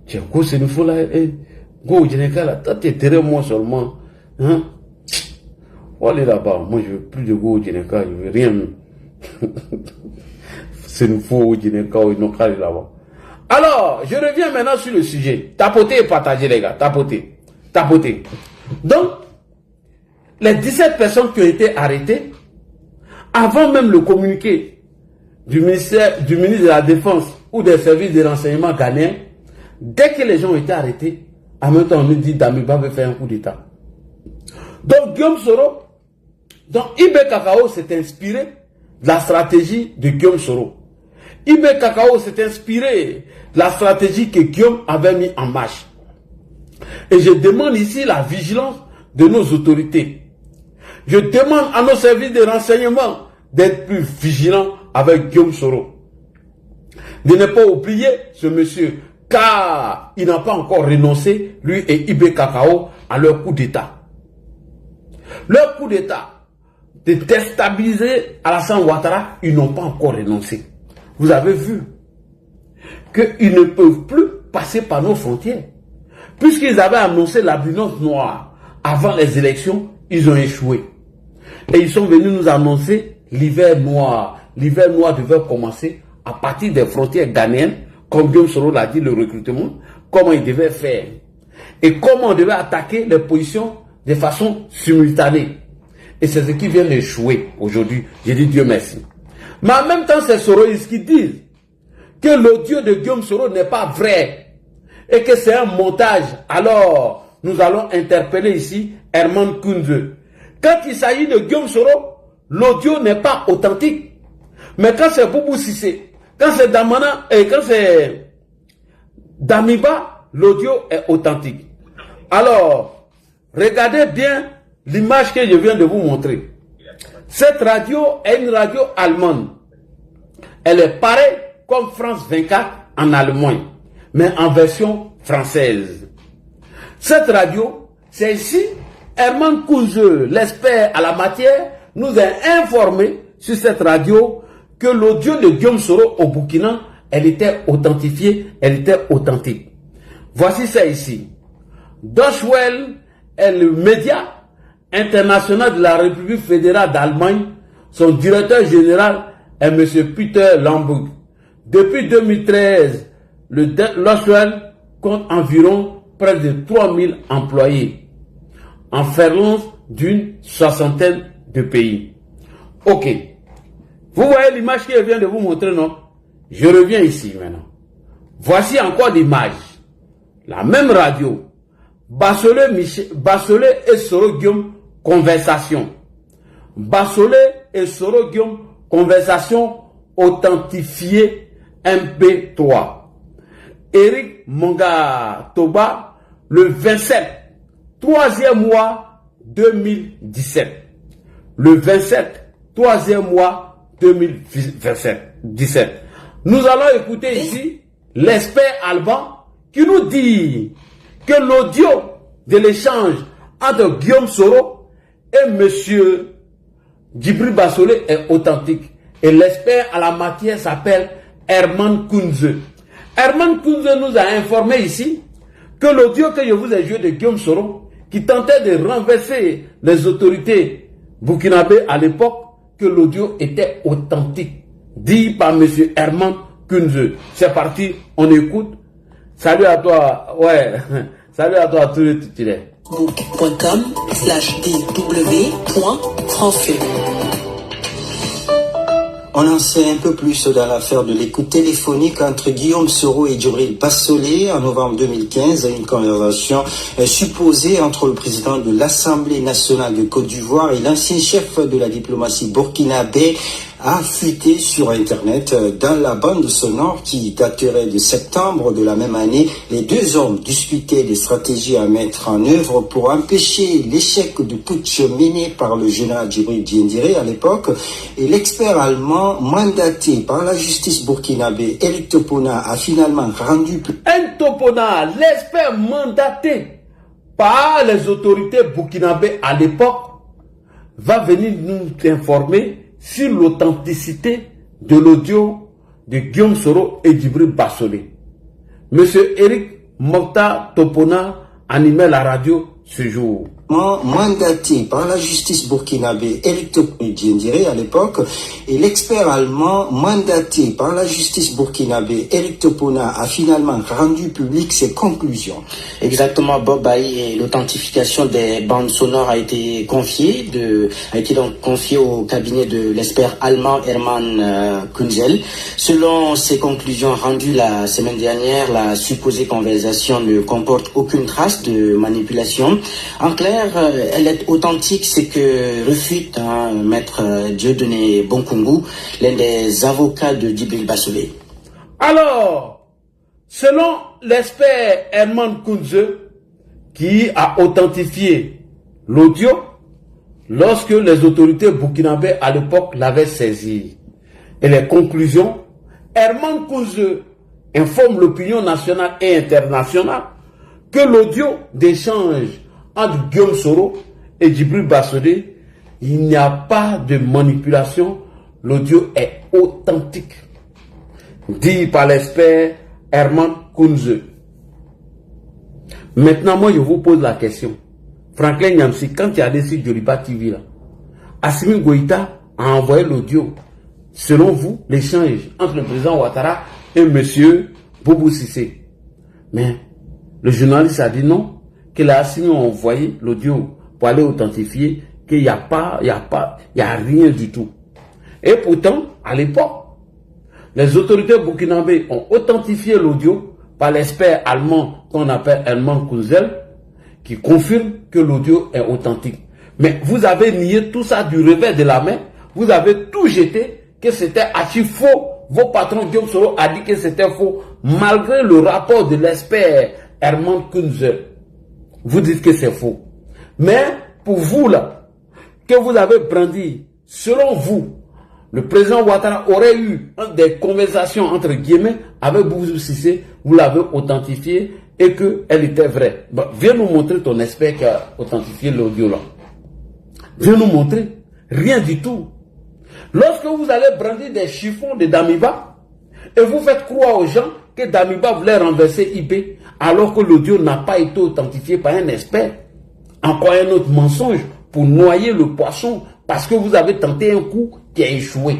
Tiens, quoi, c'est une fois là, go, je n'ai qu'à là, t'es très moi seulement. Hein? Allez là-bas, moi je veux plus de go, je n'ai qu'à, je veux rien. C'est une fois, je n'ai qu'à, ils n'ont qu'à aller là-bas. Alors, je reviens maintenant sur le sujet. Tapotez et partagez, les gars. Tapotez. Tapotez. Donc, les 17 personnes qui ont été arrêtées, avant même le communiqué du ministre de la Défense ou des services de renseignement ghanéens, dès que les gens ont été arrêtés, en même temps, on nous dit Damiba veut faire un coup d'État. Donc, Guillaume Soro, donc IB Kakao s'est inspiré de la stratégie de Guillaume Soro. IB Kakao s'est inspiré de la stratégie que Guillaume avait mis en marche. Et je demande ici la vigilance de nos autorités. Je demande à nos services de renseignement d'être plus vigilants avec Guillaume Soro. De ne pas oublier ce monsieur, car il n'a pas encore renoncé, lui et IB Kakao, à leur coup d'État. Leur coup d'État de déstabiliser Alassane Ouattara, ils n'ont pas encore renoncé. Vous avez vu qu'ils ne peuvent plus passer par nos frontières. Puisqu'ils avaient annoncé l'abondance noire avant les élections, ils ont échoué. Et ils sont venus nous annoncer l'hiver noir. L'hiver noir devait commencer à partir des frontières ghanéennes, comme Guillaume Soro l'a dit, le recrutement, comment il devait faire. Et comment on devait attaquer les positions de façon simultanée. Et c'est ce qui vient d'échouer aujourd'hui. J'ai dit Dieu merci. Mais en même temps, c'est Soroïs qui disent que l'audio de Guillaume Soro n'est pas vrai et que c'est un montage. Alors, nous allons interpeller ici Herman Kounze. Quand il s'agit de Guillaume Soro, l'audio n'est pas authentique. Mais quand c'est Boubou Sissé, quand c'est Damana et quand c'est Damiba, l'audio est authentique. Alors, regardez bien l'image que je viens de vous montrer. Cette radio est une radio allemande. Elle est pareille comme France 24 en Allemagne, mais en version française. Cette radio, c'est ici, Herman Kounze, l'expert à la matière, nous a informé sur cette radio que l'audio de Guillaume Soro au Burkina, elle était authentifiée, elle était authentique. Voici ça ici. Deutsche Welle est le média international de la République fédérale d'Allemagne. Son directeur général est M. Peter Lambrug. Depuis 2013, le Deutsche Welle compte environ près de 3000 employés en France d'une soixantaine de pays. Ok. Vous voyez l'image que je viens de vous montrer, non? Je reviens ici maintenant. Voici encore l'image. La même radio. Bassolé et Soro Guillaume, conversation. Bassolé et Soro Guillaume, conversation authentifiée MP3. Eric Monga Toba, le 27, 3e mois 2017. Le 27, 3e mois 2017. Nous allons écouter ici l'expert Alban qui nous dit que l'audio de l'échange entre Guillaume Soro et monsieur Djibril Bassolé est authentique. Et l'expert à la matière s'appelle Herman Kounze. Herman Kounze nous a informé ici que l'audio que je vous ai joué de Guillaume Soro, qui tentait de renverser les autorités burkinabées à l'époque, que l'audio était authentique, dit par monsieur Herman Kounze. C'est parti, on écoute. Salut à toi, ouais, salut à toi tous les titulaires. Facebook.com/dw.francefeu. On en sait un peu plus dans l'affaire de l'écoute téléphonique entre Guillaume Soro et Djibril Bassolé en novembre 2015, une conversation supposée entre le président de l'Assemblée nationale de Côte d'Ivoire et l'ancien chef de la diplomatie burkinabé a fuité sur Internet. Dans la bande sonore qui daterait de septembre de la même année, les deux hommes discutaient des stratégies à mettre en œuvre pour empêcher l'échec du putsch mené par le général Djibril Diendéré à l'époque, et l'expert allemand mandaté par la justice burkinabé, Eric Topona, a finalement rendu... Topona, l'expert mandaté par les autorités burkinabées à l'époque, va venir nous informer sur l'authenticité de l'audio de Guillaume Soro et Djibril Bassolé. Monsieur Eric Mokta Topona animait la radio ce jour. Mandaté par la justice burkinabé, Eric Diendéré à l'époque, et l'expert allemand mandaté par la justice burkinabé, Eric Topona, a finalement rendu public ses conclusions. Exactement, Bob Bailly, et l'authentification des bandes sonores a été confiée au cabinet de l'expert allemand Hermann Kunzel. Selon ses conclusions rendues la semaine dernière, la supposée conversation ne comporte aucune trace de manipulation. En clair, elle est authentique, c'est que refute maître Dieudonné Bonkungu, l'un des avocats de Djibril Bassolé. Alors, selon l'expert Hermann Kunze, qui a authentifié l'audio lorsque les autorités burkinabées à l'époque l'avaient saisi, et les conclusions, Hermann Kunze informe l'opinion nationale et internationale que l'audio d'échange entre Guillaume Soro et Djibril Bassolé, il n'y a pas de manipulation, l'audio est authentique. Dit par l'expert Hermann Kunze. Maintenant, moi, je vous pose la question. Franklin Nyamsi, quand il y a allé sur Joliba TV, là, Assimi Goïta a envoyé l'audio. Selon vous, l'échange entre le président Ouattara et monsieur Boubou Sissé. Mais le journaliste a dit non, que la Assimi a envoyé l'audio pour aller authentifier qu'il n'y a rien du tout. Et pourtant, à l'époque, les autorités burkinabées ont authentifié l'audio par l'expert allemand qu'on appelle Hermann Kunzel, qui confirme que l'audio est authentique. Mais vous avez nié tout ça du revers de la main, vous avez tout jeté, que c'était archi faux. Vos patrons Guillaume Soro a dit que c'était faux, malgré le rapport de l'expert Hermann Kunzel. Vous dites que c'est faux. Mais pour vous là, que vous avez brandi, selon vous, le président Ouattara aurait eu des conversations entre guillemets avec Boubou Sissé, vous l'avez authentifié et qu'elle était vraie. Bon, viens nous montrer ton expert qui a authentifié l'audio là. Viens nous montrer. Rien du tout. Lorsque vous allez brandir des chiffons de Damiba et vous faites croire aux gens que Damiba voulait renverser IP alors que l'audio n'a pas été authentifié par un expert. Encore un autre mensonge pour noyer le poisson parce que vous avez tenté un coup qui a échoué.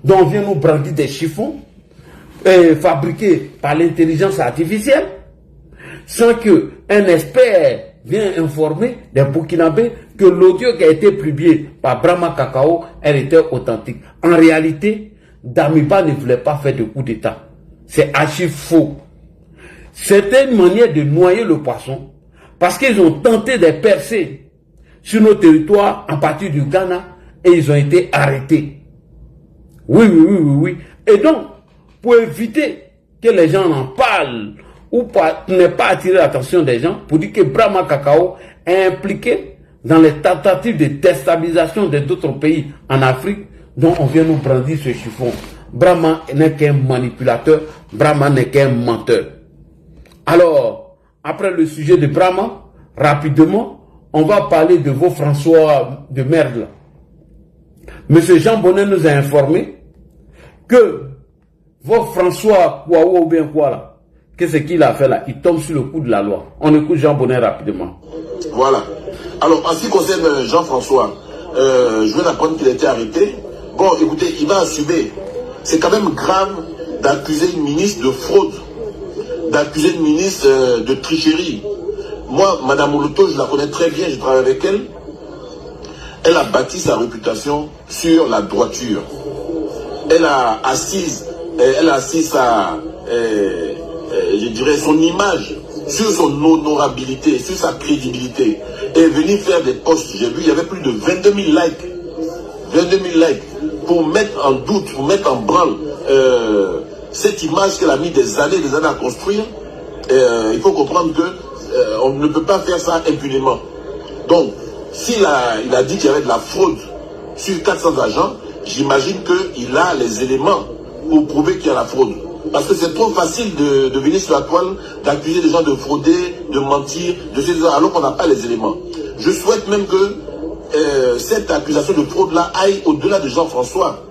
Donc on vient nous brandir des chiffons fabriqués par l'intelligence artificielle sans que un expert vienne informer des Burkinabés que l'audio qui a été publié par Brahma Kakao, elle était authentique. En réalité, Damiba ne voulait pas faire de coup d'État. C'est archi faux. C'était une manière de noyer le poisson parce qu'ils ont tenté de percer sur nos territoires à partir du Ghana et ils ont été arrêtés. Oui. Et donc, pour éviter que les gens en parlent ou ne pas attirer l'attention des gens, pour dire que Brahma Kakao est impliqué dans les tentatives de déstabilisation d'autres pays en Afrique, dont on vient nous brandir ce chiffon. Brahma n'est qu'un manipulateur, Brahma n'est qu'un menteur. Alors, après le sujet de Brahma, rapidement, on va parler de vos François de merde là. Monsieur Jean Bonnet nous a informé que vos François Kouaou ou bien quoi là, qu'est-ce qu'il a fait là? Il tombe sur le coup de la loi. On écoute Jean Bonnet rapidement. Voilà. Alors, en ce qui concerne Jean-François, je viens d'apprendre qu'il a été arrêté. Bon, écoutez, il va assumer. C'est quand même grave d'accuser une ministre de fraude, d'accuser une ministre de tricherie. Moi, Madame Moloto, je la connais très bien, je travaille avec elle. Elle a bâti sa réputation sur la droiture. elle a assise je dirais, son image sur son honorabilité, sur sa crédibilité, et est venue faire des posts. J'ai vu, il y avait plus de 22 000 likes. 22 000 likes pour mettre en doute, pour mettre en branle cette image qu'elle a mis des années à construire. Il faut comprendre que on ne peut pas faire ça impunément. Donc, s'il a dit qu'il y avait de la fraude sur 400 agents, j'imagine qu'il a les éléments pour prouver qu'il y a la fraude. Parce que c'est trop facile de venir sur la toile, d'accuser les gens de frauder, de mentir, alors qu'on n'a pas les éléments. Je souhaite même que cette accusation de fraude-là aille au-delà de Jean-François.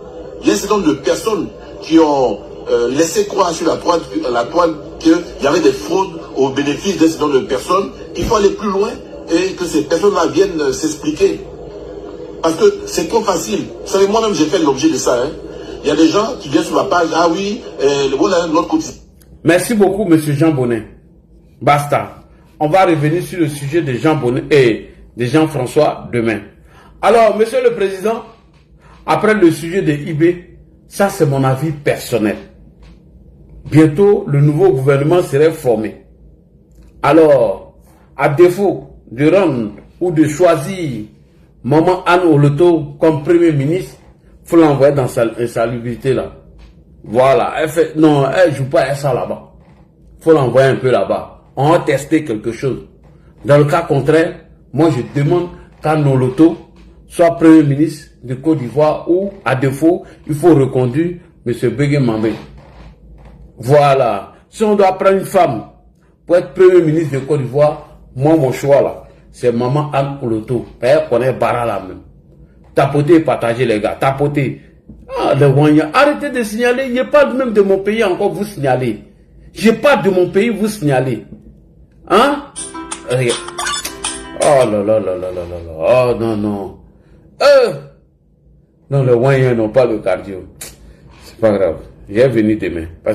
Il y a un certain nombre de personnes qui ont laissé croire sur la toile qu'il y avait des fraudes au bénéfice d'un certain nombre de personnes. Il faut aller plus loin et que ces personnes-là viennent s'expliquer. Parce que c'est trop facile. Vous savez, moi-même, j'ai fait l'objet de ça. Il y a des gens qui viennent sur ma page, ah oui, voilà l'autre côté. Merci beaucoup, monsieur Jean Bonnet. Basta. On va revenir sur le sujet de Jean Bonnet et de Jean-François demain. Alors, monsieur le président, après le sujet de IB, ça c'est mon avis personnel. Bientôt, le nouveau gouvernement serait formé. Alors, à défaut de rendre ou de choisir Maman Anne Oloto comme premier ministre, il faut l'envoyer dans sa insalubrité là. Voilà, elle fait, non, elle joue pas ça là-bas. Il faut l'envoyer un peu là-bas. On va tester quelque chose. Dans le cas contraire, moi je demande qu'Anne Oloto soit premier ministre de Côte d'Ivoire ou, à défaut, il faut reconduire M. Bégué Mamé. Voilà. Si on doit prendre une femme pour être premier ministre de Côte d'Ivoire, moi mon choix là, c'est Maman Anne Oloto. Elle connaît Bara là même. Tapotez et partagez les gars. Tapotez. Ah, les Wanya. Arrêtez de signaler. Il n'y a pas même de mon pays encore vous signaler. J'ai pas de mon pays vous signaler. Hein? Regarde. Oh là là là là là là. Oh non non. Non, les Wanya n'ont pas le cardio. C'est pas grave. Je vais venir demain.